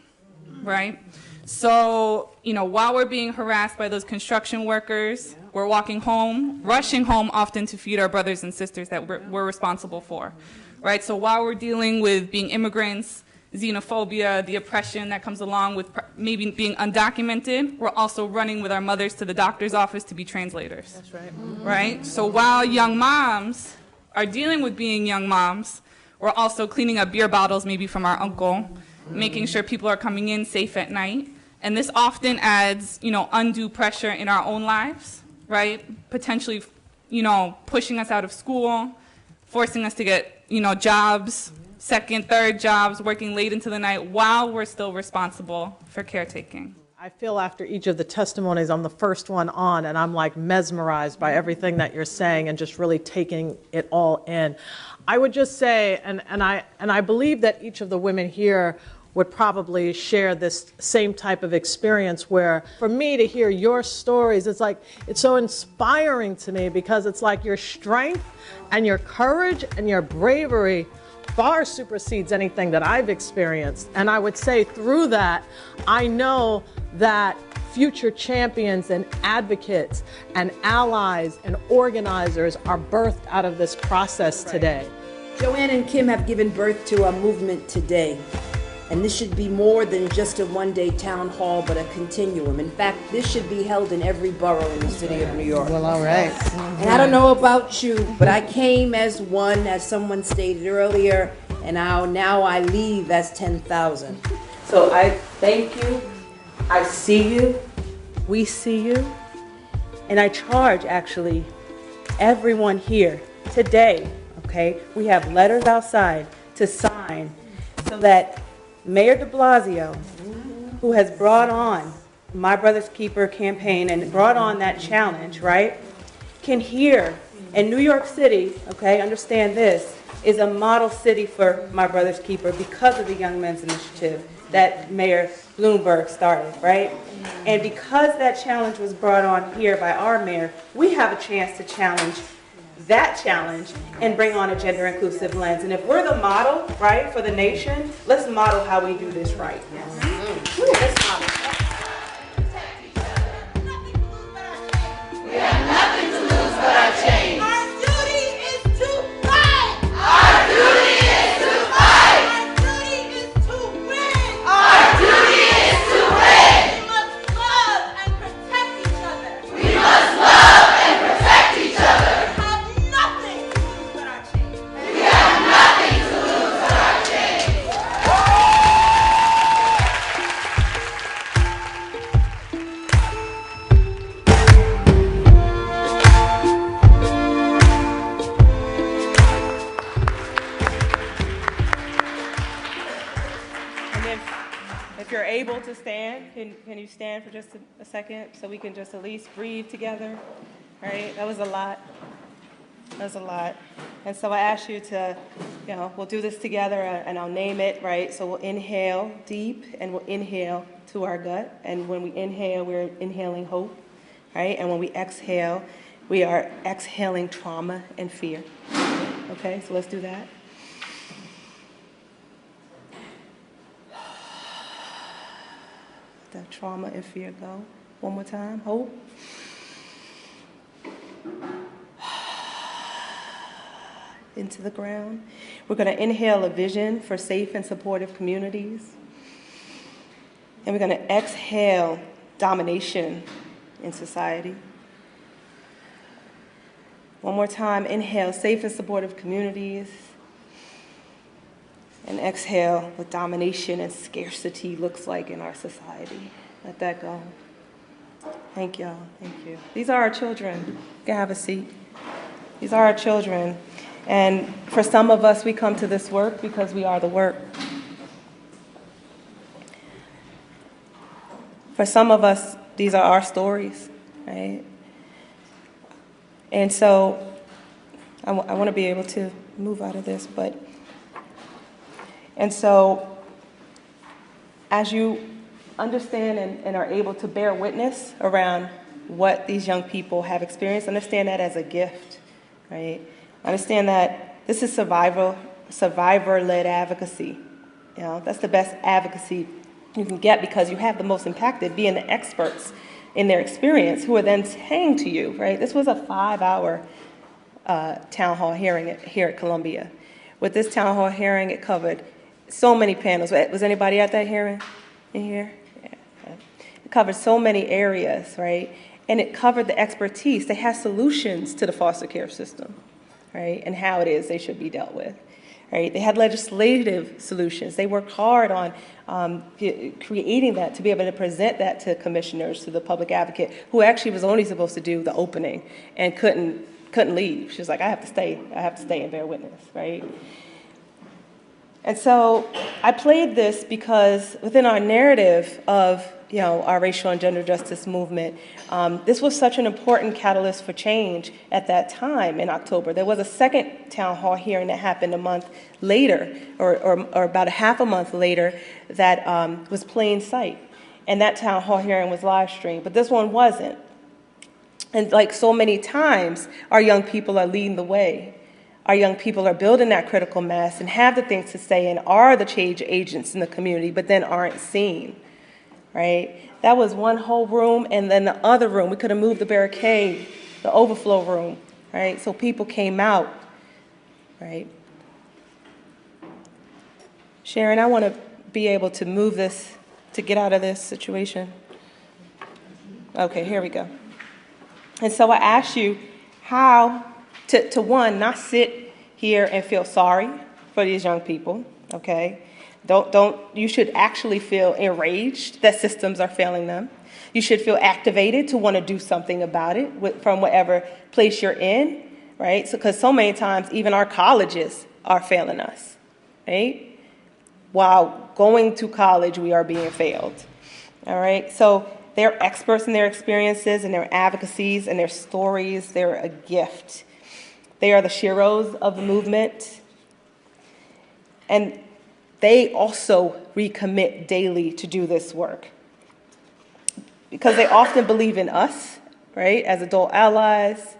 right? So, while we're being harassed by those construction workers, we're walking home, rushing home often to feed our brothers and sisters that we're responsible for, right? So while we're dealing with being immigrants, xenophobia, the oppression that comes along with maybe being undocumented, we're also running with our mothers to the doctor's office to be translators. That's right. Right? So while young moms are dealing with being young moms, we're also cleaning up beer bottles maybe from our uncle, making sure people are coming in safe at night. And this often adds, undue pressure in our own lives, right? Potentially, pushing us out of school, forcing us to get, jobs, second, third jobs, working late into the night while we're still responsible for caretaking. I feel after each of the testimonies, I'm the first one on, and I'm like mesmerized by everything that you're saying and just really taking it all in. I would just say, and I believe that each of the women here would probably share this same type of experience where for me to hear your stories, it's so inspiring to me because it's like your strength and your courage and your bravery far supersedes anything that I've experienced. And I would say through that, I know that future champions and advocates and allies and organizers are birthed out of this process today. Joanne and Kim have given birth to a movement today. And this should be more than just a one-day town hall, but a continuum. In fact, this should be held in every borough in the city of New York. Well, all right. And I don't know about you, but I came as one, as someone stated earlier, and now I leave as 10,000. So I thank you. I see you. We see you. And I charge, actually, everyone here today, okay? We have letters outside to sign so that Mayor de Blasio, who has brought on My Brother's Keeper campaign and brought on that challenge, right, can hear, and New York City, okay, understand this, is a model city for My Brother's Keeper because of the Young Men's Initiative that Mayor Bloomberg started, right? And because that challenge was brought on here by our mayor, we have a chance to challenge that challenge and bring on a gender inclusive lens. And if we're the model, right, for the nation, let's model how we do this right. Let's model. We have nothing to lose but our change. Our duty is to fight. Our duty is to fight. Our duty is to win. Our duty is to win. We must love and protect each other. We must love and protect each other. If you're able to stand, can you stand for just a second so we can just at least breathe together? Right? That was a lot. That was a lot. And so I ask you to, we'll do this together and I'll name it, right? So we'll inhale deep and we'll inhale to our gut. And when we inhale, we're inhaling hope, right? And when we exhale, we are exhaling trauma and fear. Okay, so let's do that. The trauma and fear go. One more time. Hope. Into the ground. We're going to inhale a vision for safe and supportive communities. And we're going to exhale domination in society. One more time. Inhale safe and supportive communities. And exhale what domination and scarcity looks like in our society. Let that go. Thank y'all. Thank you. These are our children. You can have a seat. These are our children. And for some of us, we come to this work because we are the work. For some of us, these are our stories, right? And so I want to be able to move out of this, and so as you understand and are able to bear witness around what these young people have experienced, understand that as a gift, right? Understand that this is survivor-led advocacy. You know, that's the best advocacy you can get because you have the most impacted, being the experts in their experience who are then saying to you, right? This was a 5-hour town hall hearing here at Columbia. With this town hall hearing, it covered so many panels. Was anybody at that hearing in here? Yeah. It covered so many areas, right? And it covered the expertise. They have solutions to the foster care system, right? And how it is they should be dealt with, right? They had legislative solutions. They worked hard on creating that to be able to present that to commissioners, to the public advocate, who actually was only supposed to do the opening and couldn't leave. She was like, I have to stay and bear witness, right? And so I played this because within our narrative of, you know, our racial and gender justice movement, this was such an important catalyst for change at that time in October. There was a second town hall hearing that happened a month later, or about a half a month later, that was plain sight. And that town hall hearing was live streamed, but this one wasn't. And like so many times, our young people are leading the way. Our young people are building that critical mass and have the things to say and are the change agents in the community, but then aren't seen, right? That was one whole room, and then the other room, we could have moved the barricade, the overflow room, right? So people came out, right? Sharon, I want to be able to move this, to get out of this situation. Okay, here we go. And so I asked you how to one, not sit here and feel sorry for these young people, okay? You should actually feel enraged that systems are failing them. You should feel activated to want to do something about it from whatever place you're in, right? So, because so many times even our colleges are failing us, right? While going to college, we are being failed, all right? So they're experts in their experiences and their advocacies and their stories. They're a gift. They are the sheroes of the movement. And they also recommit daily to do this work because they often believe in us, right, as adult allies,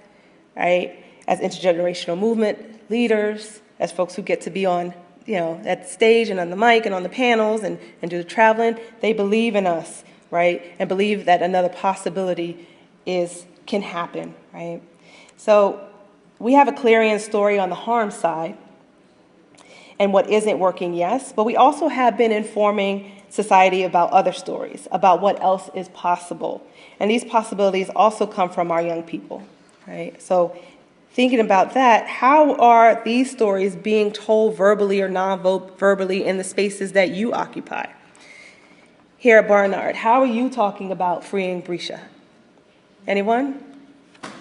right, as intergenerational movement leaders, as folks who get to be on, you know, at the stage and on the mic and on the panels and do the traveling. They believe in us, right, and believe that another possibility can happen, right? So we have a clarion story on the harm side and what isn't working, yes, but we also have been informing society about other stories, about what else is possible. And these possibilities also come from our young people, right? So thinking about that, how are these stories being told verbally or non-verbally in the spaces that you occupy? Here at Barnard, how are you talking about freeing Brescia? Anyone?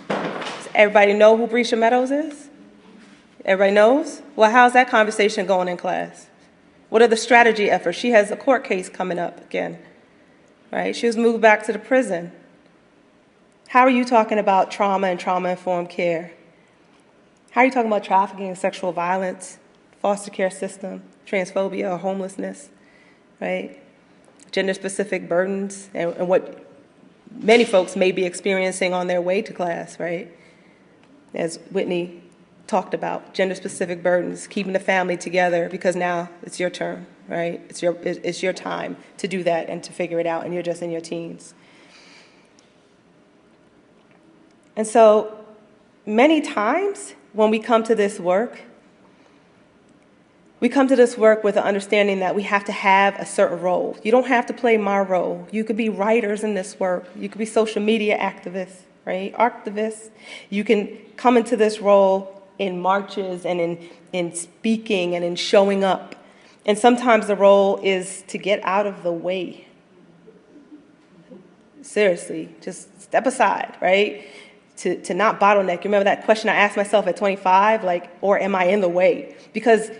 Does everybody know who Brescia Meadows is? Everybody knows? Well, how's that conversation going in class? What are the strategy efforts? She has a court case coming up again, right? She was moved back to the prison. How are you talking about trauma and trauma-informed care? How are you talking about trafficking and sexual violence, foster care system, transphobia or homelessness, right? Gender-specific burdens and what many folks may be experiencing on their way to class, right? As Whitney talked about, gender-specific burdens, keeping the family together because now it's your turn, right? It's your time to do that and to figure it out, and you're just in your teens. And so many times when we come to this work, we come to this work with an understanding that we have to have a certain role. You don't have to play my role. You could be writers in this work. You could be social media activists, right? Activists. You can come into this role in marches and in speaking and in showing up And sometimes the role is to get out of the way. Seriously, just step aside, right? To not bottleneck. You remember that question I asked myself at 25, like, or am I in the way? Because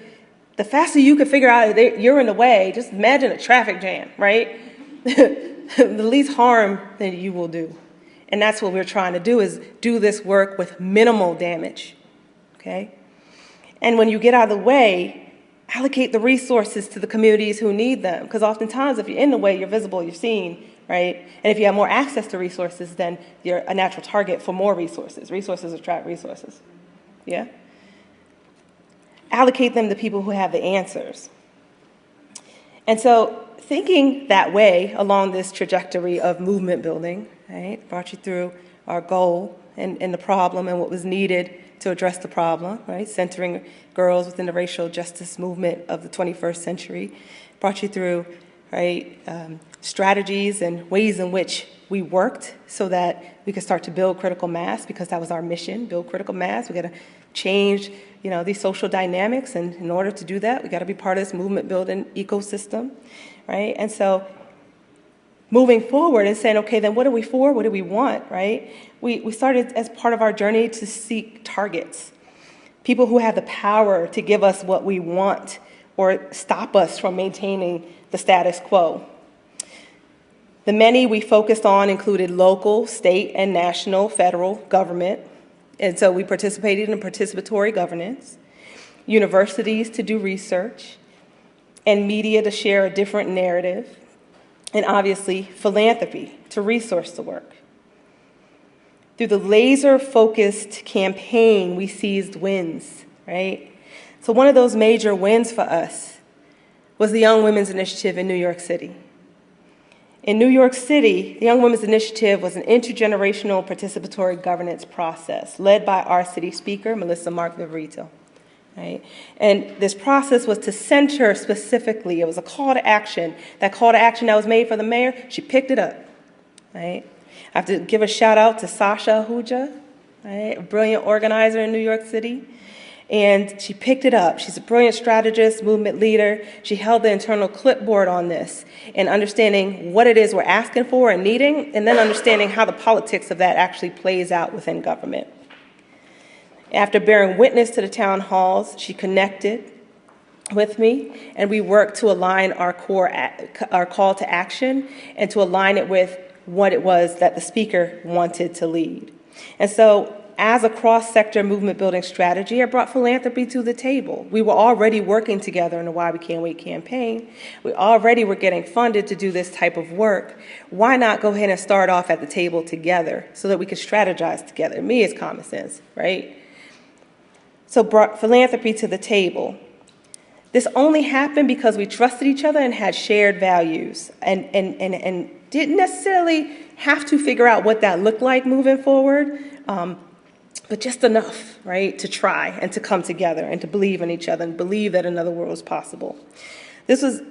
the faster you can figure out that you're in the way, just imagine a traffic jam, right? The least harm that you will do. And that's what we're trying to do, is do this work with minimal damage, okay? And when you get out of the way, allocate the resources to the communities who need them. Because oftentimes, if you're in the way, you're visible, you're seen, right? And if you have more access to resources, then you're a natural target for more resources. Resources attract resources, yeah? Allocate them to people who have the answers. And so thinking that way along this trajectory of movement building, right, brought you through our goal and the problem and what was needed to address the problem, right, centering girls within the racial justice movement of the 21st century, brought you through, right, strategies and ways in which we worked so that we could start to build critical mass, because that was our mission, build critical mass. We got to change, these social dynamics, and in order to do that, we got to be part of this movement building ecosystem, right? And so moving forward and saying, okay, then what are we for? What do we want, right? We started as part of our journey to seek targets, people who have the power to give us what we want or stop us from maintaining the status quo. The many we focused on included local, state, and national, federal government. And so we participated in participatory governance, universities to do research, and media to share a different narrative, and obviously philanthropy to resource the work. Through the laser-focused campaign, we seized wins, right? So one of those major wins for us was the Young Women's Initiative in New York City. In New York City, the Young Women's Initiative was an intergenerational participatory governance process led by our city speaker, Melissa Mark Viverito. Right? And this process was to center specifically, it was a call to action. That call to action that was made for the mayor, she picked it up. Right? I have to give a shout out to Sasha Ahuja, right? A brilliant organizer in New York City. And she picked it up. She's a brilliant strategist, movement leader. She held the internal clipboard on this and understanding what it is we're asking for and needing, and then understanding how the politics of that actually plays out within government. After bearing witness to the town halls, she connected with me, and we worked to align our call to action and to align it with what it was that the speaker wanted to lead. And so, as a cross-sector movement building strategy, I brought philanthropy to the table. We were already working together in the Why We Can't Wait campaign. We already were getting funded to do this type of work. Why not go ahead and start off at the table together so that we could strategize together? To me, it's common sense, right? So brought philanthropy to the table. This only happened because we trusted each other and had shared values and didn't necessarily have to figure out what that looked like moving forward, but just enough, right, to try and to come together and to believe in each other and believe that another world was possible. This was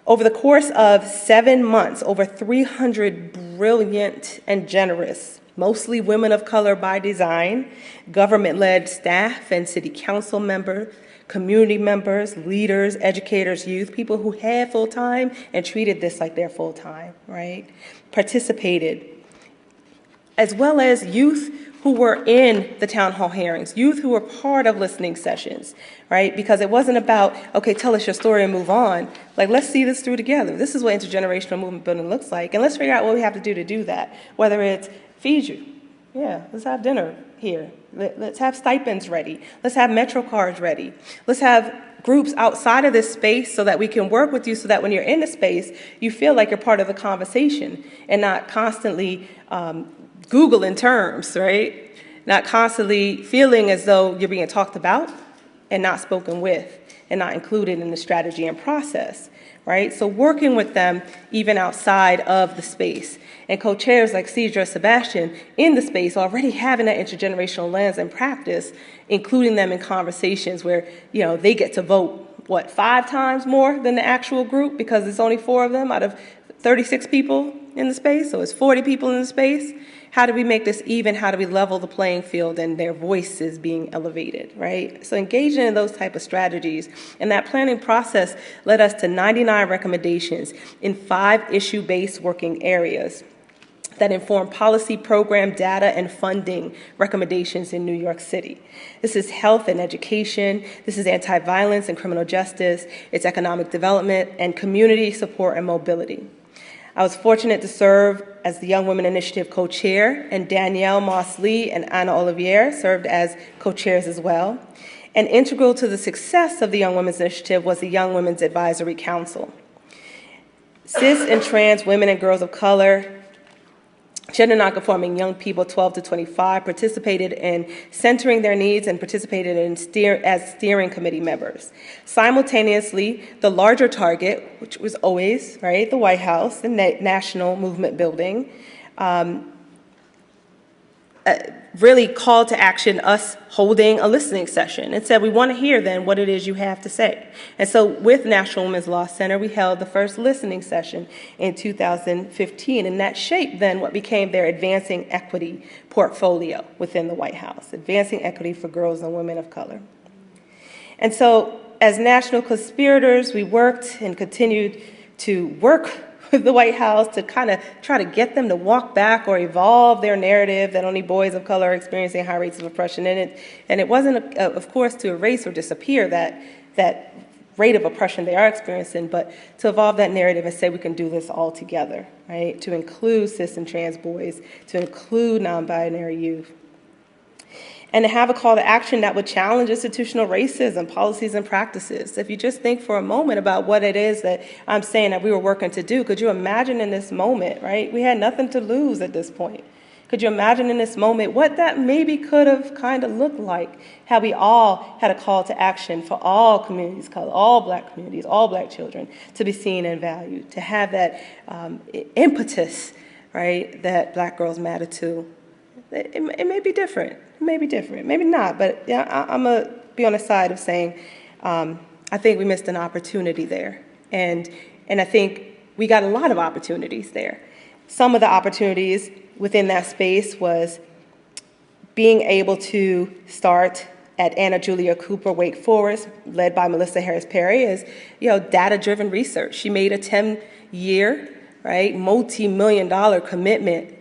over the course of 7 months, over 300 brilliant and generous, mostly women of color by design, government-led staff and city council members, community members, leaders, educators, youth, people who had full-time and treated this like their full-time, right, participated, as well as youth who were in the town hall hearings, youth who were part of listening sessions, right? Because it wasn't about, okay, tell us your story and move on. Like, let's see this through together. This is what intergenerational movement building looks like. And let's figure out what we have to do that. Whether it's feed you. Yeah, let's have dinner here. Let's have stipends ready. Let's have Metro cards ready. Let's have groups outside of this space so that we can work with you so that when you're in the space, you feel like you're part of the conversation and not constantly Googling terms, right? Not constantly feeling as though you're being talked about and not spoken with and not included in the strategy and process, right? So working with them even outside of the space. And co-chairs like Cedra Sebastian in the space already having that intergenerational lens and practice, including them in conversations where, they get to vote, 5 times more than the actual group because it's only 4 of them out of 36 people, in the space, so it's 40 people in the space. How do we make this even? How do we level the playing field and their voices being elevated, right? So engaging in those type of strategies. And that planning process led us to 99 recommendations in 5 issue-based working areas that inform policy, program, data, and funding recommendations in New York City. This is health and education, this is anti-violence and criminal justice, it's economic development, and community support and mobility. I was fortunate to serve as the Young Women Initiative co-chair, and Danielle Moss-Lee and Anna Olivier served as co-chairs as well. And integral to the success of the Young Women's Initiative was the Young Women's Advisory Council. Cis and trans women and girls of color, gender nonconforming young people 12 to 25 participated in centering their needs and participated in as steering committee members. Simultaneously, the larger target, which was always, right, the White House, the national movement building, really called to action us holding a listening session and said, we want to hear then what it is you have to say. And so with National Women's Law Center, we held the first listening session in 2015, and that shaped then what became their Advancing Equity portfolio within the White House, Advancing Equity for Girls and Women of Color. And so as national conspirators, we worked and continued to work with the White House to kind of try to get them to walk back or evolve their narrative that only boys of color are experiencing high rates of oppression. And it wasn't, of course, to erase or disappear that rate of oppression they are experiencing, but to evolve that narrative and say we can do this all together, right? To include cis and trans boys, to include non-binary youth, and to have a call to action that would challenge institutional racism, policies, and practices. If you just think for a moment about what it is that I'm saying that we were working to do, could you imagine in this moment, right? We had nothing to lose at this point. Could you imagine in this moment what that maybe could have kind of looked like, how we all had a call to action for all communities, all black communities, all black children, to be seen and valued, to have that impetus, right, that Black Girls Matter to. It may be different. It may be different. Maybe not. But yeah, I'm going to be on the side of saying I think we missed an opportunity there. And I think we got a lot of opportunities there. Some of the opportunities within that space was being able to start at Anna Julia Cooper Wake Forest, led by Melissa Harris Perry, as data-driven research. She made a 10-year, right, multi-million-dollar commitment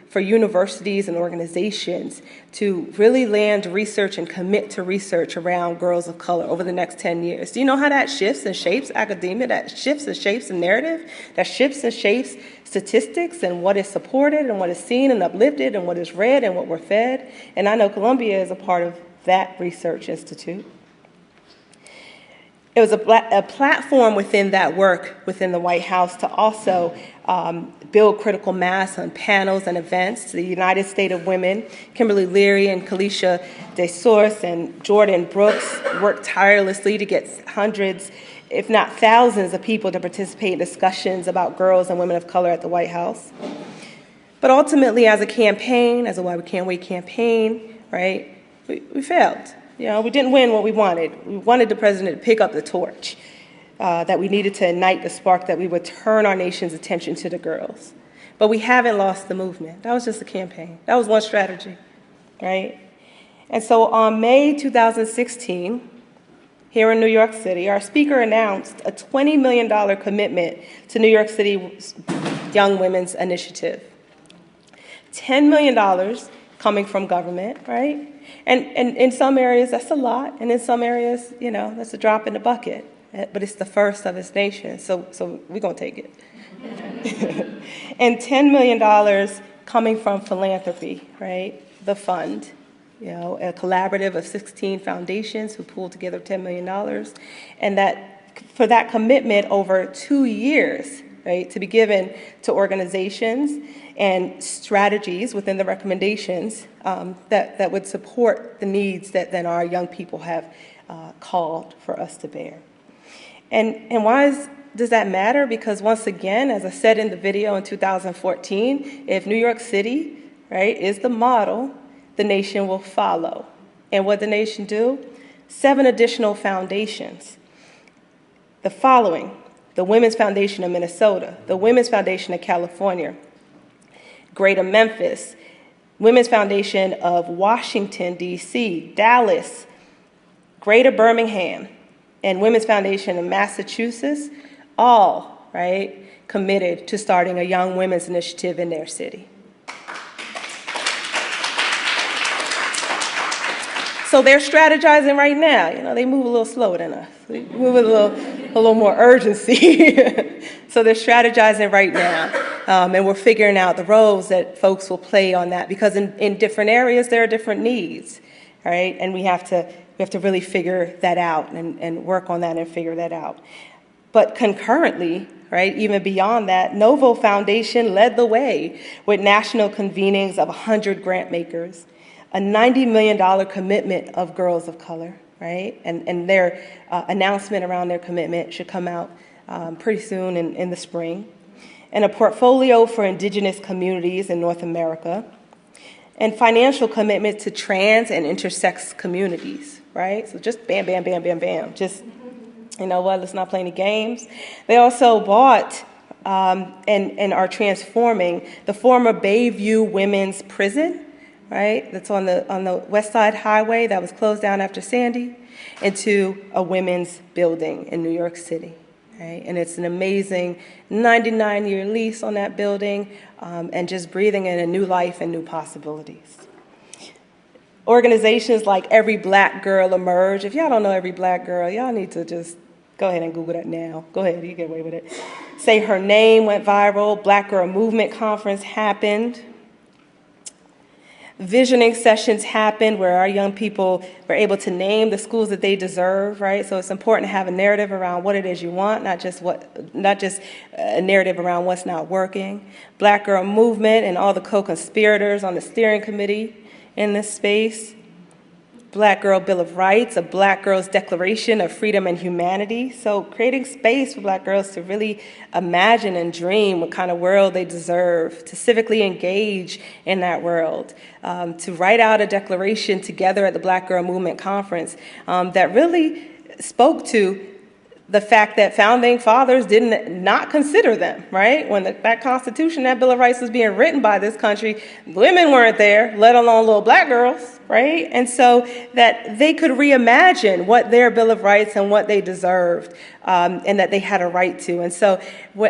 for universities and organizations to really land research and commit to research around girls of color over the next 10 years. Do you know how that shifts and shapes academia, that shifts and shapes the narrative, that shifts and shapes statistics and what is supported and what is seen and uplifted and what is read and what we're fed? And I know Columbia is a part of that research institute. It was a platform within that work within the White House to also build critical mass on panels and events. The United States of Women, Kimberly Leary and Kalisha DeSource and Jordan Brooks worked tirelessly to get hundreds, if not thousands, of people to participate in discussions about girls and women of color at the White House. But ultimately, as a campaign, as a Why We Can't Wait campaign, right, we failed. We didn't win what we wanted. We wanted the president to pick up the torch, that we needed to ignite the spark, that we would turn our nation's attention to the girls. But we haven't lost the movement. That was just a campaign. That was one strategy, right? And so on May 2016, here in New York City, our speaker announced a $20 million commitment to New York City Young Women's Initiative. $10 million coming from government, right? And in some areas, that's a lot. And in some areas, that's a drop in the bucket. But it's the first of its nation, so we're going to take it. And $10 million coming from philanthropy, right? The fund, a collaborative of 16 foundations who pulled together $10 million. And that for that commitment over 2 years, right, to be given to organizations and strategies within the recommendations that would support the needs that then our young people have called for us to bear. And why does that matter? Because once again, as I said in the video in 2014, if New York City, right, is the model, the nation will follow. And what did the nation do? 7 additional foundations. The following: the Women's Foundation of Minnesota, the Women's Foundation of California, Greater Memphis, Women's Foundation of Washington, D.C., Dallas, Greater Birmingham, and Women's Foundation of Massachusetts, all, right, committed to starting a young women's initiative in their city. So they're strategizing right now. You know, they move a little slower than us. They move with a little more urgency. So they're strategizing right now. And we're figuring out the roles that folks will play on that, because in different areas there are different needs, right? And we have to really figure that out and work on that and figure that out. But concurrently, right, even beyond that, Novo Foundation led the way with national convenings of 100 grant makers, a $90 million commitment of girls of color, right? And their announcement around their commitment should come out pretty soon in the spring. And a portfolio for indigenous communities in North America, and financial commitment to trans and intersex communities, right? So just bam, bam, bam, bam, bam. Just, you know what, let's not play any games. They also bought and are transforming the former Bayview Women's Prison, right? That's on the West Side Highway that was closed down after Sandy, into a women's building in New York City. Right? And it's an amazing 99-year lease on that building, and just breathing in a new life and new possibilities. Organizations like Every Black Girl Emerge. If y'all don't know Every Black Girl, y'all need to just go ahead and Google that now. Go ahead, you get away with it. Say Her Name went viral. Black Girl Movement Conference happened. Visioning sessions happened where our young people were able to name the schools that they deserve, right? So it's important to have a narrative around what it is you want, not just a narrative around what's not working. Black Girl Movement and all the co-conspirators on the steering committee in this space. Black Girl Bill of Rights, a Black Girl's Declaration of Freedom and Humanity. So creating space for Black girls to really imagine and dream what kind of world they deserve, to civically engage in that world, to write out a declaration together at the Black Girl Movement Conference that really spoke to the fact that founding fathers didn't not consider them, right? When that Constitution, that Bill of Rights was being written by this country, women weren't there, let alone little Black girls, right? And so that they could reimagine what their Bill of Rights and what they deserved, and that they had a right to. And so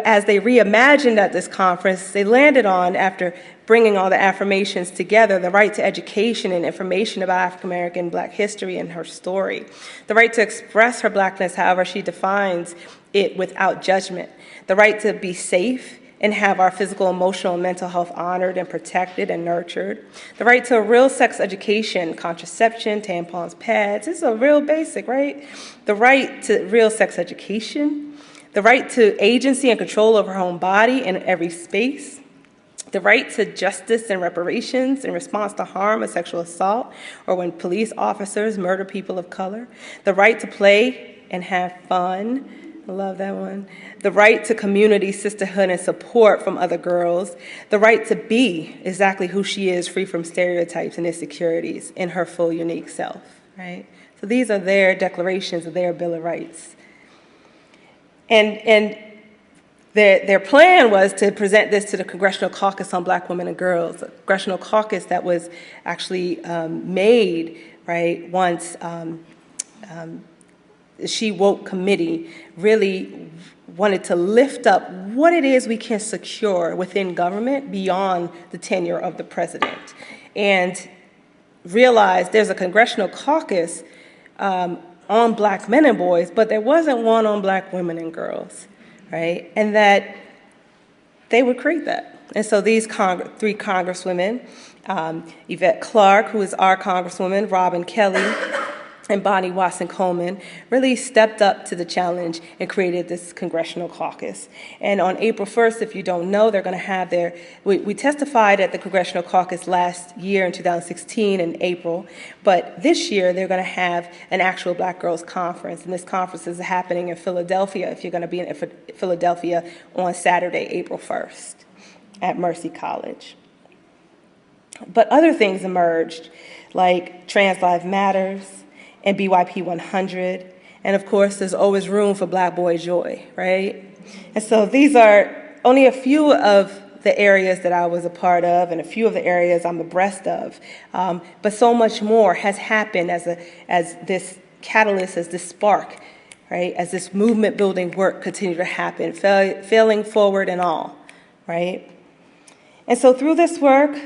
as they reimagined at this conference, they landed on, after bringing all the affirmations together, the right to education and information about African-American Black history and her story, the right to express her Blackness however she defines it without judgment, the right to be safe and have our physical, emotional, and mental health honored and protected and nurtured, the right to a real sex education, contraception, tampons, pads. This is a real basic, right? The right to real sex education, the right to agency and control over her own body in every space, the right to justice and reparations in response to harm or sexual assault, or when police officers murder people of color, the right to play and have fun. I love that one. The right to community, sisterhood, and support from other girls. The right to be exactly who she is, free from stereotypes and insecurities, in her full, unique self, right? So these are their declarations of their Bill of Rights. And their plan was to present this to the Congressional Caucus on Black Women and Girls, a Congressional Caucus that was actually made, right, once She Woke Committee really wanted to lift up what it is we can secure within government beyond the tenure of the president, and realize there's a Congressional Caucus on Black men and boys, but there wasn't one on Black women and girls. Right, and that they would create that. And so these three congresswomen, Yvette Clarke, who is our congresswoman, Robin Kelly, and Bonnie Watson-Coleman, really stepped up to the challenge and created this Congressional Caucus. And on April 1st, if you don't know, they're going to have we testified at the Congressional Caucus last year in 2016 in April, but this year they're going to have an actual Black Girls Conference, and this conference is happening in Philadelphia, if you're going to be in Philadelphia on Saturday, April 1st at Mercy College. But other things emerged, like Trans Lives Matters, and BYP 100, and of course there's always room for Black Boy Joy, right? And so these are only a few of the areas that I was a part of and a few of the areas I'm abreast of. But so much more has happened as this catalyst, as this spark, right? As this movement building work continued to happen, failing forward and all, right? And so through this work,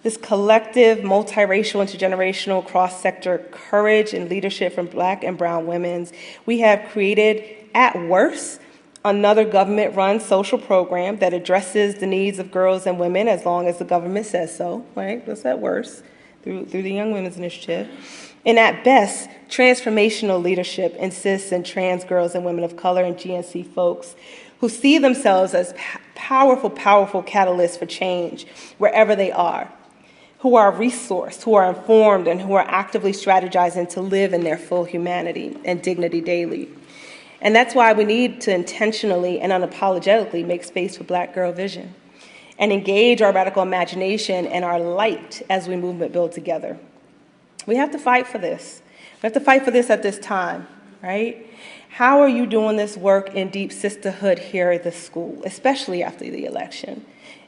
this collective, multiracial, intergenerational, cross-sector courage and leadership from Black and brown women, we have created, at worst, another government-run social program that addresses the needs of girls and women as long as the government says so, right? That's at worst, through the Young Women's Initiative. And at best, transformational leadership in cis and trans girls and women of color and GNC folks who see themselves as powerful, powerful catalysts for change wherever they are, who are resourced, who are informed, and who are actively strategizing to live in their full humanity and dignity daily. And that's why we need to intentionally and unapologetically make space for Black girl vision and engage our radical imagination and our light as we movement build together. We have to fight for this. We have to fight for this at this time, right? How are you doing this work in deep sisterhood here at the school, especially after the election?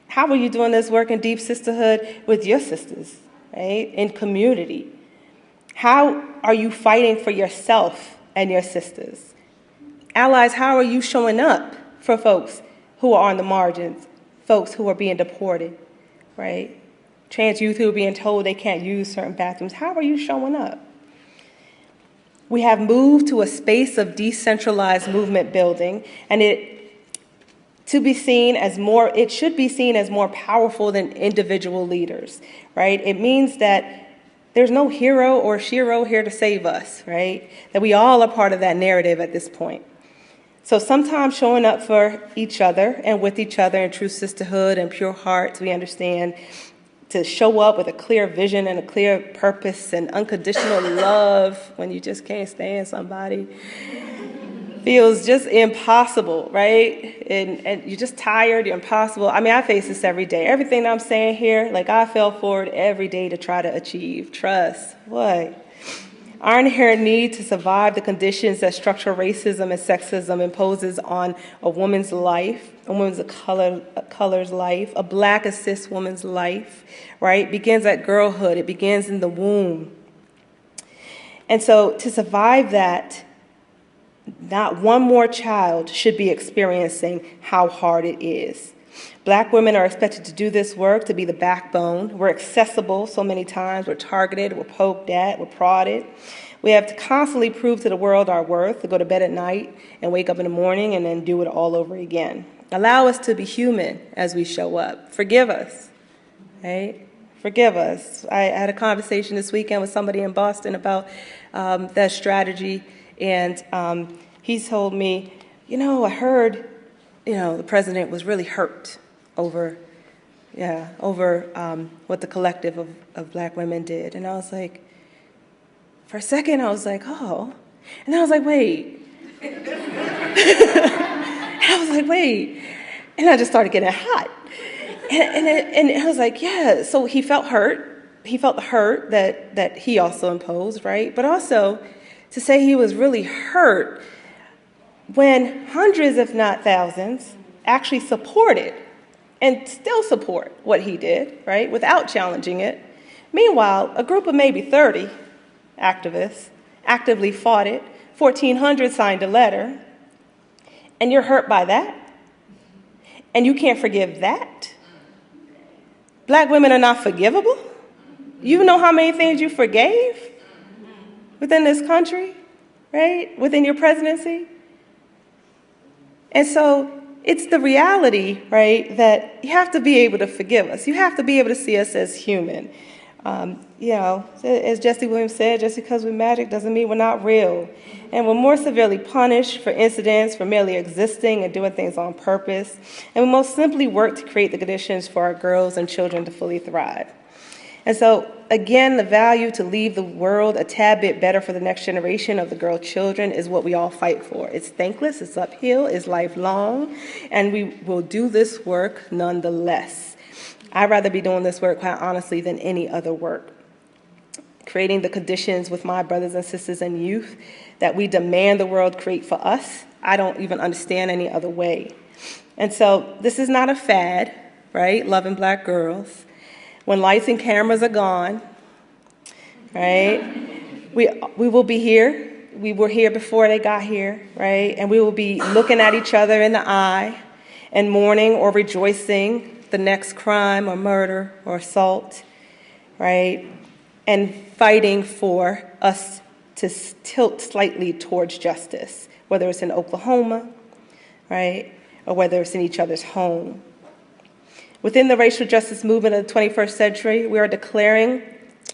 How are you doing this work in deep sisterhood with your sisters, right, in community? How are you fighting for yourself and your sisters? Allies, how are you showing up for folks who are on the margins, folks who are being deported, right? Trans youth who are being told they can't use certain bathrooms. How are you showing up? We have moved to a space of decentralized movement building, and it should be seen as more powerful than individual leaders, right? It means that there's no hero or shero here to save us, right? That we all are part of that narrative at this point. So sometimes showing up for each other and with each other in true sisterhood and pure hearts, we understand to show up with a clear vision and a clear purpose and unconditional love when you just can't stand somebody feels just impossible, right? And you're just tired, you're impossible. I mean, I face this every day. Everything I'm saying here, like I fell forward every day to try to achieve. Trust, what? Our inherent need to survive the conditions that structural racism and sexism imposes on a woman's life, a woman's color's life, a Black and cis woman's life, right, begins at girlhood. It begins in the womb. And so to survive that, not one more child should be experiencing how hard it is. Black women are expected to do this work, to be the backbone. We're accessible so many times. We're targeted, we're poked at, we're prodded. We have to constantly prove to the world our worth, to go to bed at night and wake up in the morning and then do it all over again. Allow us to be human as we show up. Forgive us, right? Forgive us. I had a conversation this weekend with somebody in Boston about that strategy, and he told me, I heard, the president was really hurt over what the collective of Black women did. And I was like, for a second, I was like, oh. And then I was like, wait. And I was like, wait. And I just started getting hot. And I was like, yeah. So he felt hurt. He felt the hurt that he also imposed, right? But also to say he was really hurt when hundreds, if not thousands, actually supported and still support what he did, right, without challenging it. Meanwhile, a group of maybe 30 activists actively fought it, 1,400 signed a letter, and you're hurt by that? And you can't forgive that? Black women are not forgivable? You know how many things you forgave within this country, right, within your presidency? And so it's the reality, right, that you have to be able to forgive us. You have to be able to see us as human. As Jesse Williams said, just because we're magic doesn't mean we're not real. And we're more severely punished for incidents, for merely existing and doing things on purpose. And we most simply work to create the conditions for our girls and children to fully thrive. And so, again, the value to leave the world a tad bit better for the next generation of the girl children is what we all fight for. It's thankless, it's uphill, it's lifelong, and we will do this work nonetheless. I'd rather be doing this work, quite honestly, than any other work. creating the conditions with my brothers and sisters and youth that we demand the world create for us. I don't even understand any other way. And so this is not a fad, right? Loving black girls. When lights and cameras are gone, right? We will be here. We were here before they got here, right? And we will be looking at each other in the eye and mourning or rejoicing the next crime or murder or assault, right? And fighting for us to tilt slightly towards justice, whether it's in Oklahoma, right? Or whether it's in each other's home. Within the racial justice movement of the 21st century, we are declaring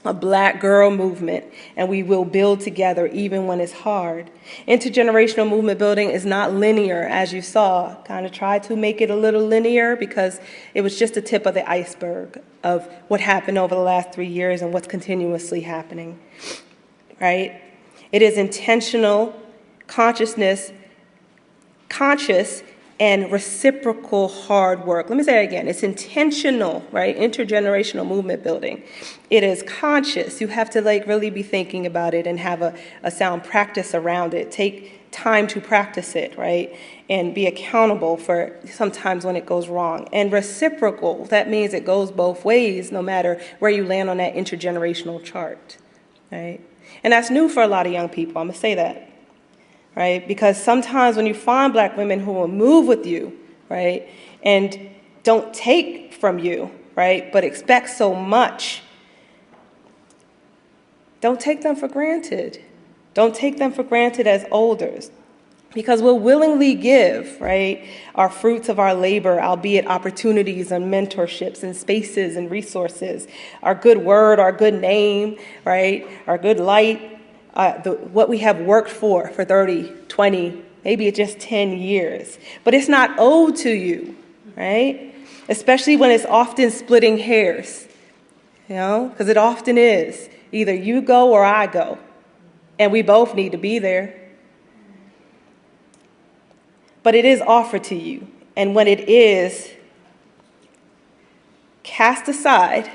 a black girl movement, and we will build together even when it's hard. Intergenerational movement building is not linear, as you saw. Kind of tried to make it a little linear because it was just the tip of the iceberg of what happened over the last 3 years and what's continuously happening, right? It is intentional, conscious and reciprocal hard work. Let me say that again. It's intentional, right? Intergenerational movement building. It is conscious. You have to really be thinking about it and have a sound practice around it. Take time to practice it, right? And be accountable for sometimes when it goes wrong. And reciprocal, that means it goes both ways no matter where you land on that intergenerational chart, right? And that's new for a lot of young people. I'm gonna say that. Right? Because sometimes when you find black women who will move with you, right, and don't take from you, right, but expect so much, don't take them for granted. Don't take them for granted as elders. Because we'll willingly give, right, our fruits of our labor, albeit opportunities and mentorships and spaces and resources, our good word, our good name, right, our good light, what we have worked for 30, 20, maybe just 10 years. But it's not owed to you, right? Especially when it's often splitting hairs, because it often is. Either you go or I go, and we both need to be there. But it is offered to you, and when it is cast aside,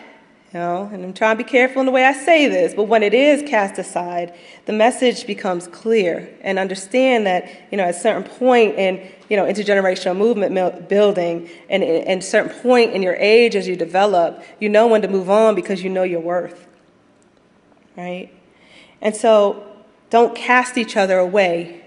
and I'm trying to be careful in the way I say this, but when it is cast aside, the message becomes clear. And understand that, at a certain point in, intergenerational movement building, and a certain point in your age as you develop, you know when to move on because you know your worth, right? And so don't cast each other away.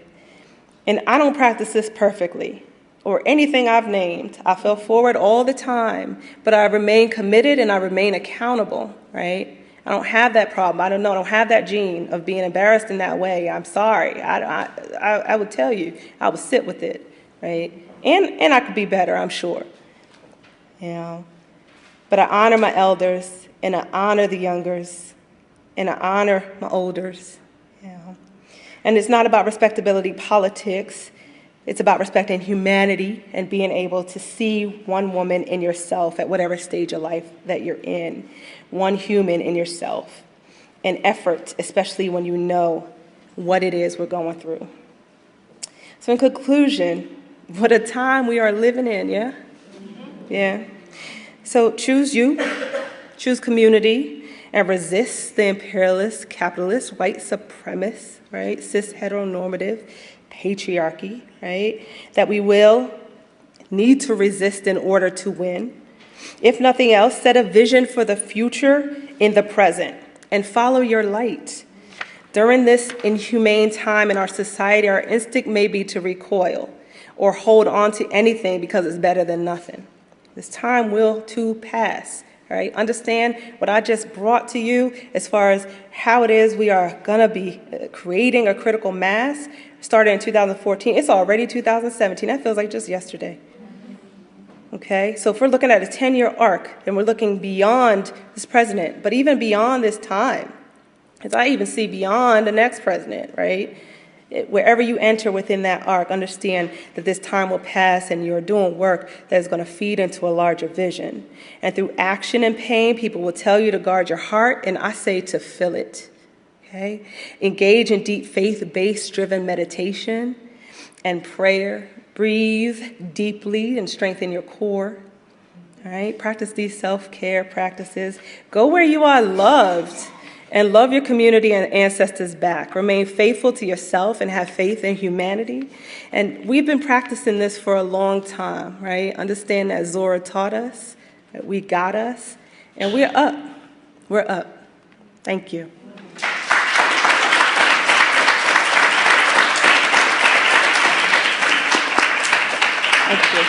And I don't practice this perfectly, or anything I've named. I fell forward all the time, but I remain committed and I remain accountable, right? I don't have that problem. I don't have that gene of being embarrassed in that way. I'm sorry. I would tell you, I would sit with it, right? And I could be better, I'm sure. But I honor my elders, and I honor the youngers, and I honor my olders. And it's not about respectability politics. It's about respecting humanity and being able to see one woman in yourself at whatever stage of life that you're in, one human in yourself, and effort, especially when you know what it is we're going through. So in conclusion, what a time we are living in, yeah? Yeah. So choose you, choose community, and resist the imperialist, capitalist, white supremacist, right, cis heteronormative patriarchy, right, that we will need to resist in order to win. If nothing else, set a vision for the future in the present and follow your light. During this inhumane time in our society, our instinct may be to recoil or hold on to anything because it's better than nothing. This time will too pass. Right? Understand what I just brought to you as far as how it is we are going to be creating a critical mass. Started in 2014. It's already 2017. That feels like just yesterday. Okay? So if we're looking at a 10-year arc, and we're looking beyond this president, but even beyond this time, as I even see beyond the next president, right? Wherever you enter within that arc, understand that this time will pass and you're doing work that is going to feed into a larger vision. And through action and pain, people will tell you to guard your heart, and I say to fill it. Okay? Engage in deep faith-based driven meditation and prayer. Breathe deeply and strengthen your core. All right? Practice these self-care practices. Go where you are loved and love your community and ancestors back. Remain faithful to yourself and have faith in humanity. And we've been practicing this for a long time, right? Understand that ZORA taught us, that we got us, and we're up. We're up. Thank you. Thank you.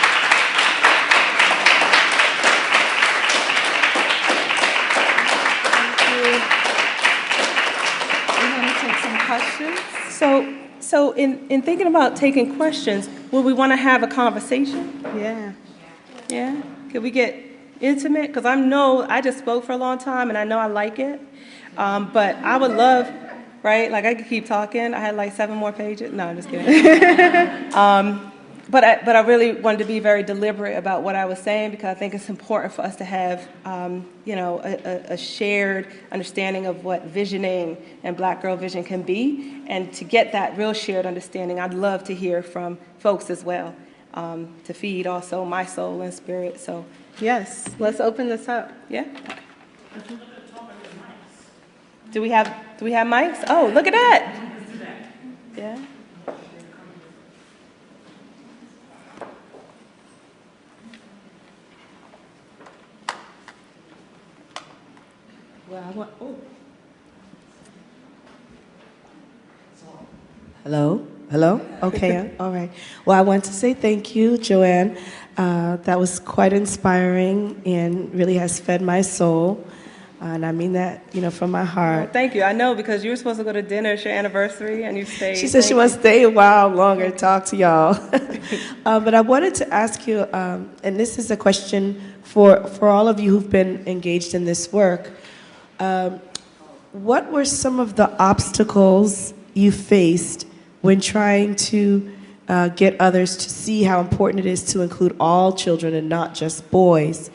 So in thinking about taking questions, would we want to have a conversation? Yeah. Yeah? Could we get intimate? Because I just spoke for a long time, and I know I like it. But I would love, right? Like, I could keep talking. I had like 7 more pages. No, I'm just kidding. But I really wanted to be very deliberate about what I was saying, because I think it's important for us to have, a shared understanding of what visioning and Black girl vision can be. And to get that real shared understanding, I'd love to hear from folks as well, to feed also my soul and spirit. So Yes, let's open this up. yeah. Do we have mics? Oh, look at that. Yeah. Hello? Hello? Okay, all right. Well, I want to say thank you, Joanne. That was quite inspiring and really has fed my soul. And I mean that, from my heart. Well, thank you. I know, because you were supposed to go to dinner. It's your anniversary, and you stayed. She said she wants to stay a while longer and talk to y'all. But I wanted to ask you, and this is a question for all of you who've been engaged in this work. What were some of the obstacles you faced when trying to get others to see how important it is to include all children and not just boys?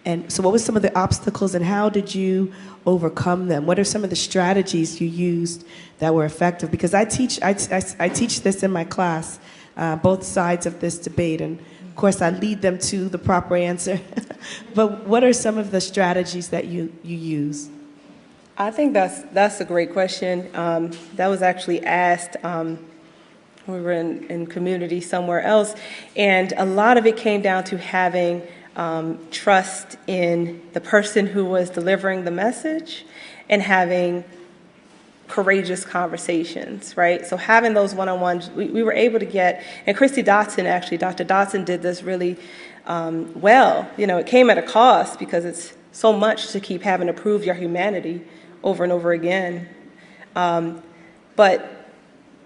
And so what were some of the obstacles, and how did you overcome them? What are some of the strategies you used that were effective? Because I teach this in my class, both sides of this debate, and of course I lead them to the proper answer. But what are some of the strategies that you use? I think that's a great question. That was actually asked when we were in community somewhere else, and a lot of it came down to having trust in the person who was delivering the message and having courageous conversations, right? So having those one-on-ones, we were able to get, and Dr. Dotson did this really well. It came at a cost, because it's so much to keep having to prove your humanity over and over again. But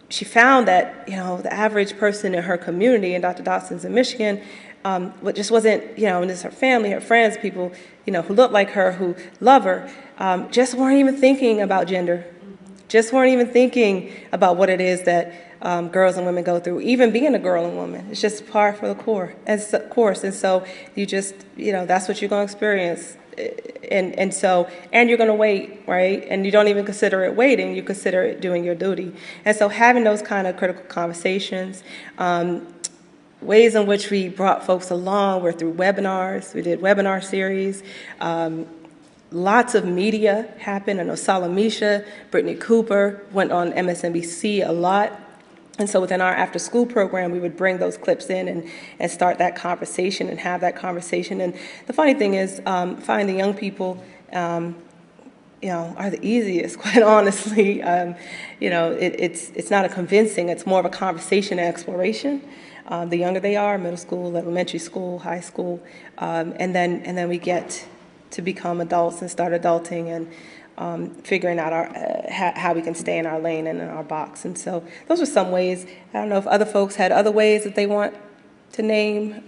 she found that, the average person in her community, and Dr. Dotson's in Michigan, just wasn't, and it's her family, her friends, people, who look like her, who love her, just weren't even thinking about gender, just weren't even thinking about what it is that girls and women go through, even being a girl and woman. It's just par for the course. And so you just, that's what you're going to experience. And you're going to wait, right? And you don't even consider it waiting, you consider it doing your duty. And so having those kind of critical conversations, ways in which we brought folks along were through webinars. We did webinar series. Lots of media happened. I know Salamisha, Brittany Cooper went on MSNBC a lot. And so within our after-school program, we would bring those clips in and start that conversation and have that conversation. And the funny thing is, finding young people, are the easiest, quite honestly. It's not a convincing, it's more of a conversation and exploration. The younger they are, middle school, elementary school, high school, and then we get to become adults and start adulting and figuring out how we can stay in our lane and in our box. And so those are some ways. I don't know if other folks had other ways that they want to name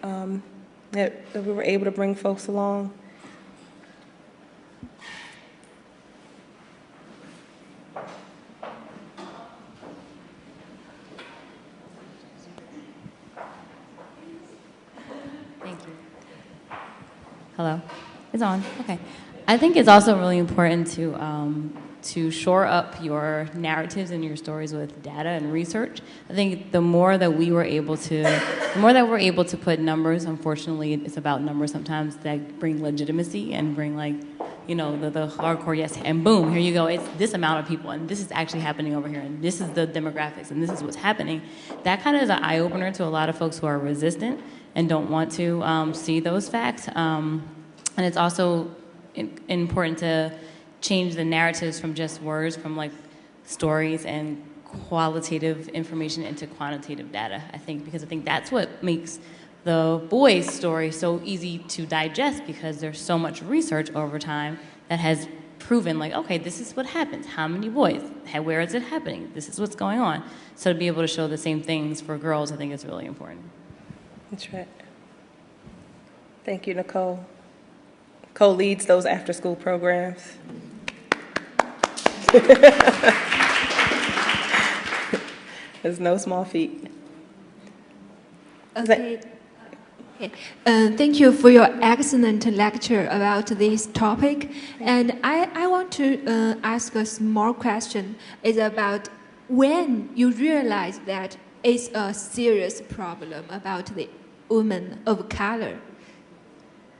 that we were able to bring folks along. Thank you. Hello? It's on. Okay. I think it's also really important to shore up your narratives and your stories with data and research. I think the more that we're able to put numbers, unfortunately, it's about numbers sometimes that bring legitimacy and bring you know, the hardcore yes, and boom, here you go. It's this amount of people, and this is actually happening over here, and this is the demographics, and this is what's happening. That kind of is an eye-opener to a lot of folks who are resistant and don't want to see those facts. And it's also important to change the narratives from just words, from like stories and qualitative information into quantitative data, I think, because I think that's what makes the boys' story so easy to digest, because there's so much research over time that has proven, like, okay, this is what happens. How many boys? Where is it happening? This is what's going on. So to be able to show the same things for girls, I think is really important. That's right. Thank you, Nicole. Nicole leads those after-school programs. It's no small feat. Okay. Thank you for your excellent lecture about this topic. And I want to ask a small question. It's about when you realize that it's a serious problem about the women of color.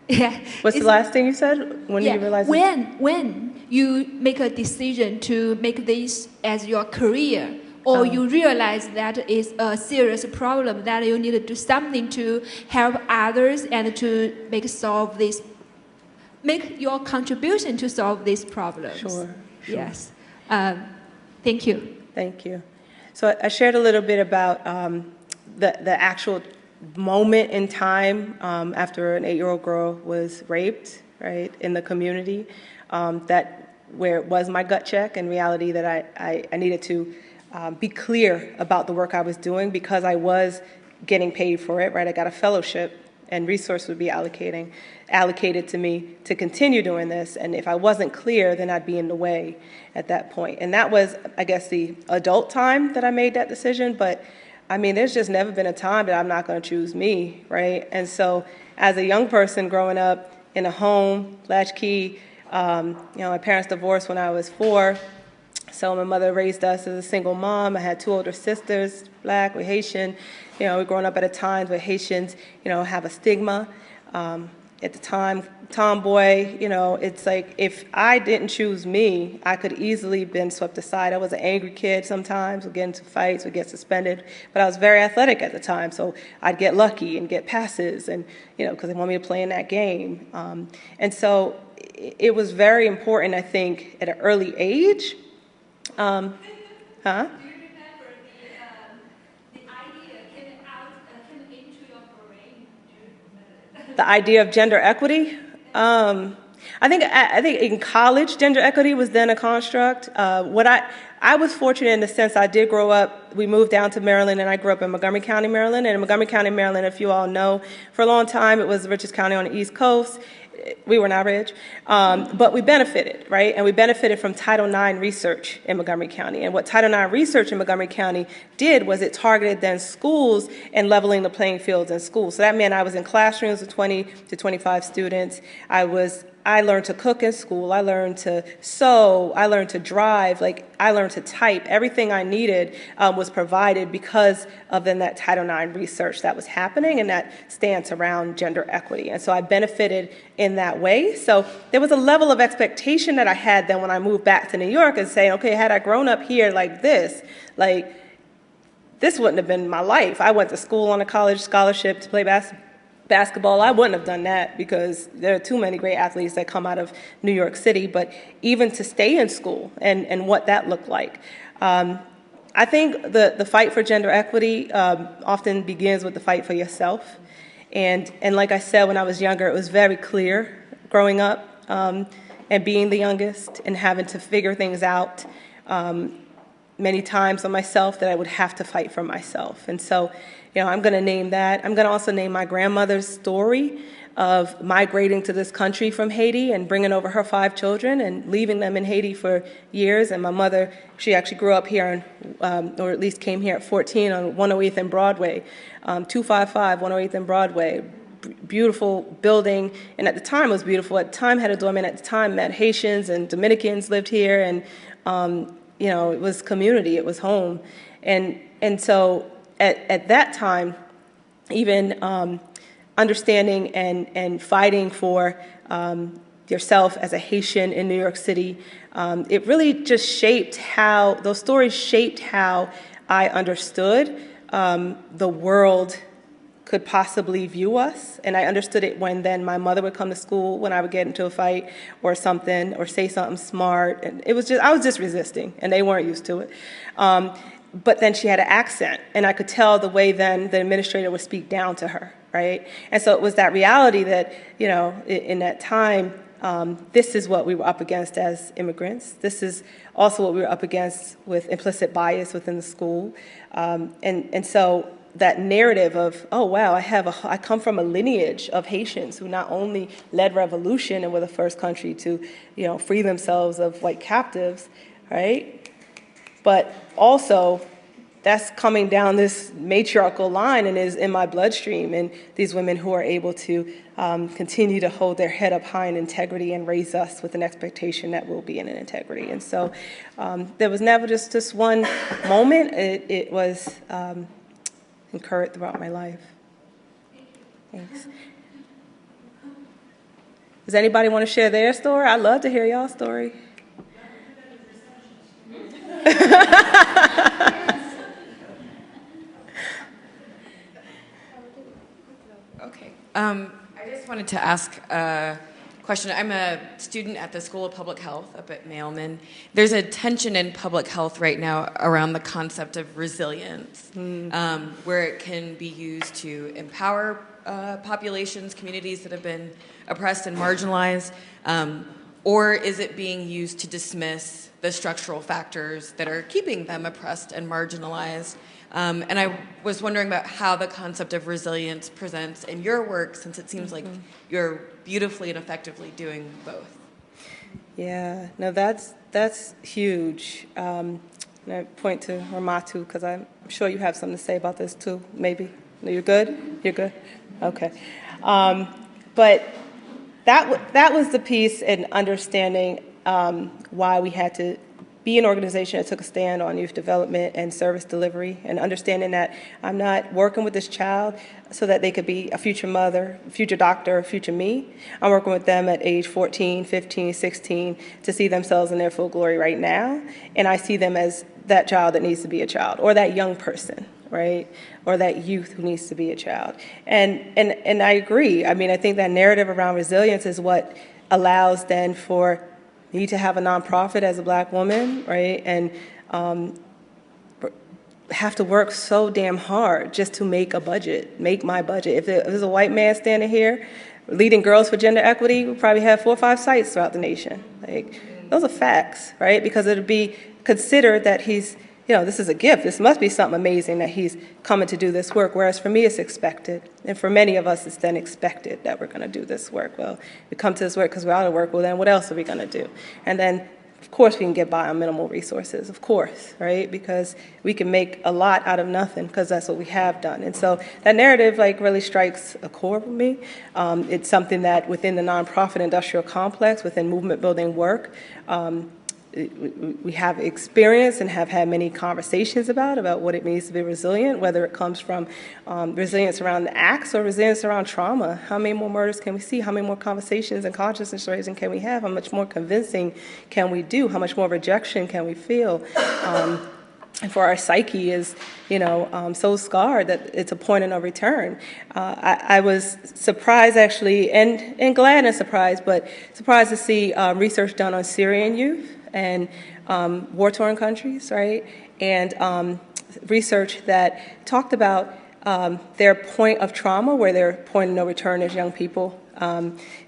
Yeah. What's the last thing you said? When you realize when you make a decision to make this as your career, or you realize that it's a serious problem, that you need to do something to help others and to make your contribution to solve these problems. Sure. Yes. Thank you. Thank you. So I shared a little bit about the actual moment in time after an 8-year-old girl was raped, right, in the community, that where it was my gut check and reality that I needed to be clear about the work I was doing, because I was getting paid for it, right? I got a fellowship and resource would be allocated to me to continue doing this. And if I wasn't clear, then I'd be in the way at that point. And that was, I guess, the adult time that I made that decision. But I mean, there's just never been a time that I'm not going to choose me, right? And so as a young person growing up in a home, latchkey, my parents divorced when I was 4. So my mother raised us as a single mom. I had 2 older sisters, Black, we're Haitian. We're growing up at a time where Haitians, have a stigma. At the time, tomboy, it's like if I didn't choose me, I could easily been swept aside. I was an angry kid sometimes, would get into fights, would get suspended. But I was very athletic at the time, so I'd get lucky and get passes, and because they want me to play in that game. And so it was very important, I think, at an early age. Do you remember the idea came into your brain? The idea of gender equity? I think in college, gender equity was then a construct. I was fortunate in the sense I did grow up, we moved down to Maryland, and I grew up in Montgomery County, Maryland. And in Montgomery County, Maryland, if you all know, for a long time, it was the richest county on the East Coast. We were not rich, but we benefited, right? And we benefited from Title IX research in Montgomery County. And what Title IX research in Montgomery County did was it targeted then schools and leveling the playing fields in schools. So that meant I was in classrooms with 20 to 25 students. I learned to cook in school. I learned to sew. I learned to drive. I learned to type. Everything I needed was provided because of then that Title IX research that was happening and that stance around gender equity. And so I benefited in that way. So there was a level of expectation that I had then when I moved back to New York and saying, okay, had I grown up here like this wouldn't have been my life. I went to school on a college scholarship to play basketball. I wouldn't have done that because there are too many great athletes that come out of New York City, but even to stay in school and what that looked like. I think the fight for gender equity often begins with the fight for yourself. And like I said, when I was younger, it was very clear growing up and being the youngest and having to figure things out many times on myself that I would have to fight for myself. And so, I'm going to name that. I'm going to also name my grandmother's story of migrating to this country from Haiti and bringing over her 5 children and leaving them in Haiti for years. And my mother, she actually grew up here, or at least came here at 14 on 108th and Broadway, 255 108th and Broadway. Beautiful building, and at the time it was beautiful. At the time had a doorman. At the time met Haitians and Dominicans lived here, and it was community, it was home, and so at that time, even understanding and fighting for yourself as a Haitian in New York City, it really just shaped how, those stories shaped how I understood the world could possibly view us. And I understood it when then my mother would come to school when I would get into a fight or something, or say something smart. And it was just, I was just resisting, and they weren't used to it. But then she had an accent, and I could tell the way then the administrator would speak down to her, right? And so it was that reality that, you know, in that time, this is what we were up against as immigrants. This is also what we were up against with implicit bias within the school. And so that narrative of, oh, wow, I come from a lineage of Haitians who not only led revolution and were the first country to, you know, free themselves of white captives, right? But also, that's coming down this matriarchal line and is in my bloodstream. And these women who are able to continue to hold their head up high in integrity and raise us with an expectation that we'll be in an integrity. And so there was never just this one moment. It was incurred throughout my life. Thanks. Does anybody want to share their story? I'd love to hear y'all's story. Okay. I just wanted to ask a question. I'm a student at the School of Public Health up at Mailman. There's a tension in public health right now around the concept of resilience, where it can be used to empower populations, communities that have been oppressed and marginalized, or is it being used to dismiss the structural factors that are keeping them oppressed and marginalized? And I was wondering about how the concept of resilience presents in your work, since it seems like you're beautifully and effectively doing both. Yeah, no, that's huge. And I point to Ramatu because I'm sure you have something to say about this too, maybe. No, you're good? You're good? Okay. But that was the piece in understanding why we had to be an organization that took a stand on youth development and service delivery, and understanding that I'm not working with this child so that they could be a future mother, future doctor, future me. I'm working with them at age 14, 15, 16 to see themselves in their full glory right now. And I see them as that child that needs to be a child, or that young person, right? Or that youth who needs to be a child. And I agree. I mean, I think that narrative around resilience is what allows then for me to have a nonprofit as a Black woman, right? And have to work so damn hard just to make a budget, make my budget. If there's a white man standing here leading Girls for Gender Equity, we'll probably have 4 or 5 sites throughout the nation. Like, those are facts, right? Because it'll be considered that he's, you know, this is a gift. This must be something amazing that he's coming to do this work, whereas for me it's expected. And for many of us it's then expected that we're going to do this work. Well, we come to this work because we're out of work. Well, then what else are we going to do? And then, of course, we can get by on minimal resources, of course, right? Because we can make a lot out of nothing because that's what we have done. And so that narrative like really strikes a chord with me. It's something that within the nonprofit industrial complex, within movement building work, we have experience and have had many conversations about what it means to be resilient, whether it comes from resilience around the acts or resilience around trauma. How many more murders can we see? How many more conversations and consciousness raising can we have? How much more convincing can we do? How much more rejection can we feel? And for our psyche is, you know, so scarred that it's a point of no return. I was surprised, actually, and glad and surprised, but surprised to see research done on Syrian youth and war-torn countries, right? And research that talked about their point of trauma, where their point of no return as young people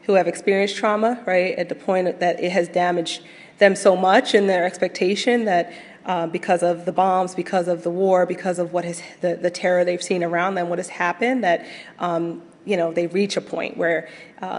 who have experienced trauma, right? At the point that it has damaged them so much in their expectation that because of the bombs, because of the war, because of what has the terror they've seen around them, what has happened, that you know, they reach a point where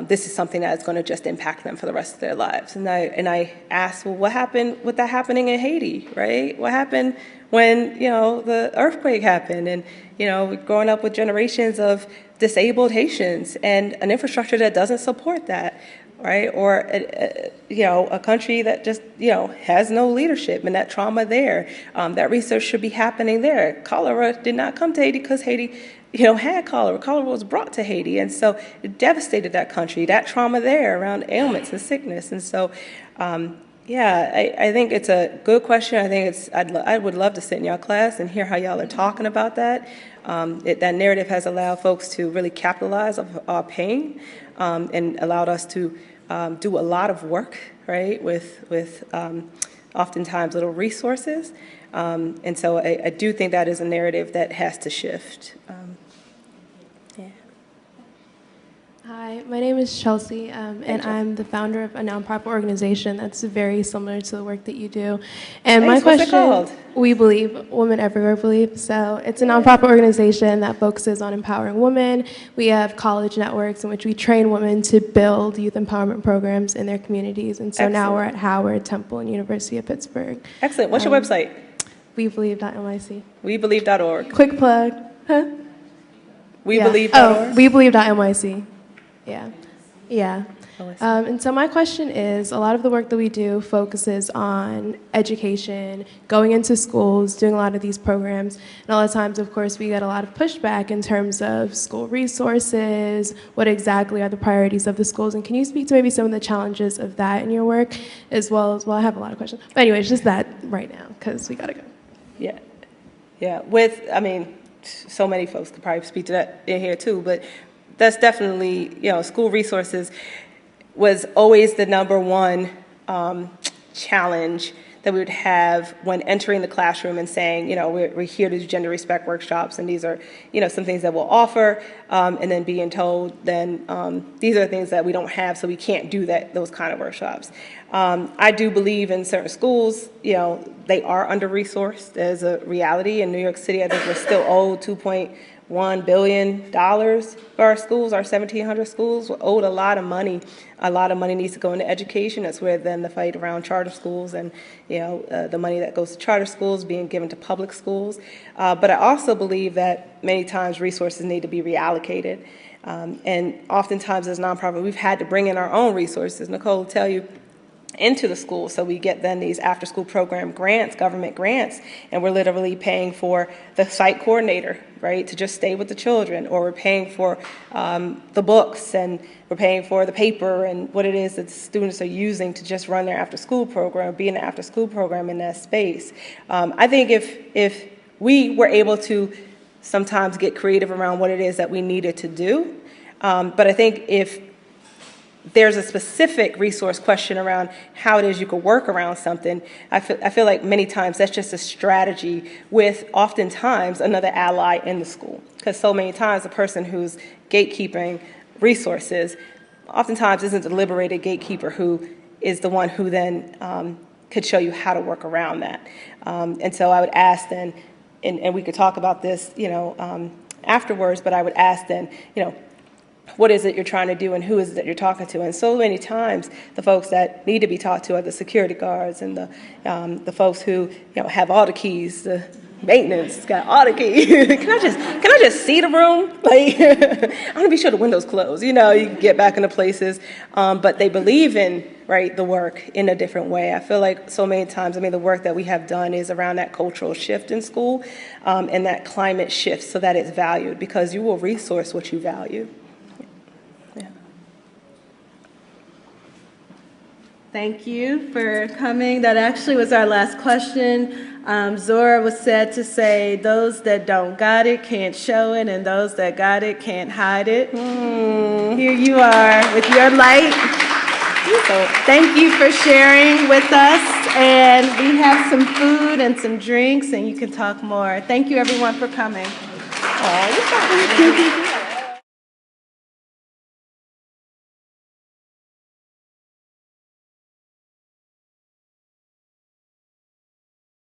this is something that is going to just impact them for the rest of their lives. And I asked, well, what happened with that happening in Haiti, right? What happened when, you know, the earthquake happened? And, you know, growing up with generations of disabled Haitians and an infrastructure that doesn't support that. right? Or a country that just has no leadership, and that trauma there. That research should be happening there. Cholera did not come to Haiti because Haiti had cholera. Cholera was brought to Haiti, and so it devastated that country. That trauma there around ailments and sickness, and so. I think it's a good question. I think I would love to sit in y'all class and hear how y'all are talking about that. That narrative has allowed folks to really capitalize on our pain and allowed us to do a lot of work, right, with oftentimes little resources. And so I do think that is a narrative that has to shift. Hi, my name is Chelsea, and I'm the founder of a nonprofit organization that's very similar to the work that you do. And my question, what's it called? We Believe, Women Everywhere Believe. So it's a nonprofit organization that focuses on empowering women. We have college networks in which we train women to build youth empowerment programs in their communities. And so now we're at Howard, Temple, and University of Pittsburgh. Excellent. What's your website? WeBelieve.nyc. WeBelieve.org. Quick plug. Huh? WeBelieve.org? Oh, WeBelieve.nyc. Yeah. And so my question is, a lot of the work that we do focuses on education, going into schools, doing a lot of these programs. And a lot of times, of course, we get a lot of pushback in terms of school resources, what exactly are the priorities of the schools. And can you speak to maybe some of the challenges of that in your work, as well as, I have a lot of questions. But anyways, just that right now, because we got to go. Yeah. So many folks could probably speak to that in here too, but that's definitely, school resources was always the number one challenge that we would have when entering the classroom and saying, we're here to do gender respect workshops, and these are, some things that we'll offer, and then being told then these are the things that we don't have, so we can't do those kind of workshops. I do believe in certain schools, they are under-resourced as a reality. In New York City, I think we're still owed $2.1 billion for our schools, our 1,700 schools. We're owed a lot of money. A lot of money needs to go into education. That's where then the fight around charter schools and the money that goes to charter schools being given to public schools. But I also believe that many times resources need to be reallocated. And oftentimes as a nonprofit, we've had to bring in our own resources. Nicole will tell you, into the school. So we get then these after-school program grants, government grants, and we're literally paying for the site coordinator, right, to just stay with the children, or we're paying for the books, and we're paying for the paper and what it is that students are using to just run their after-school program, be in the after-school program in that space. I think if we were able to sometimes get creative around what it is that we needed to do, but I think if there's a specific resource question around how it is you could work around something, I feel like many times that's just a strategy with oftentimes another ally in the school. Because so many times the person who's gatekeeping resources oftentimes isn't the liberated gatekeeper who is the one who then could show you how to work around that. And so I would ask then, and we could talk about this, afterwards, but I would ask then, what is it you're trying to do, and who is it that you're talking to? And so many times, the folks that need to be talked to are the security guards and the folks who have all the keys. The maintenance got all the keys. Can I just see the room? Like, I want to be sure the window's closed. You can get back into places, but they believe in the work in a different way. I feel like so many times, the work that we have done is around that cultural shift in school and that climate shift, so that it's valued, because you will resource what you value. Thank you for coming. That actually was our last question. ZORA was said to say, those that don't got it can't show it, and those that got it can't hide it. Here you are with your light. So thank you for sharing with us. And we have some food and some drinks, and you can talk more. Thank you, everyone, for coming.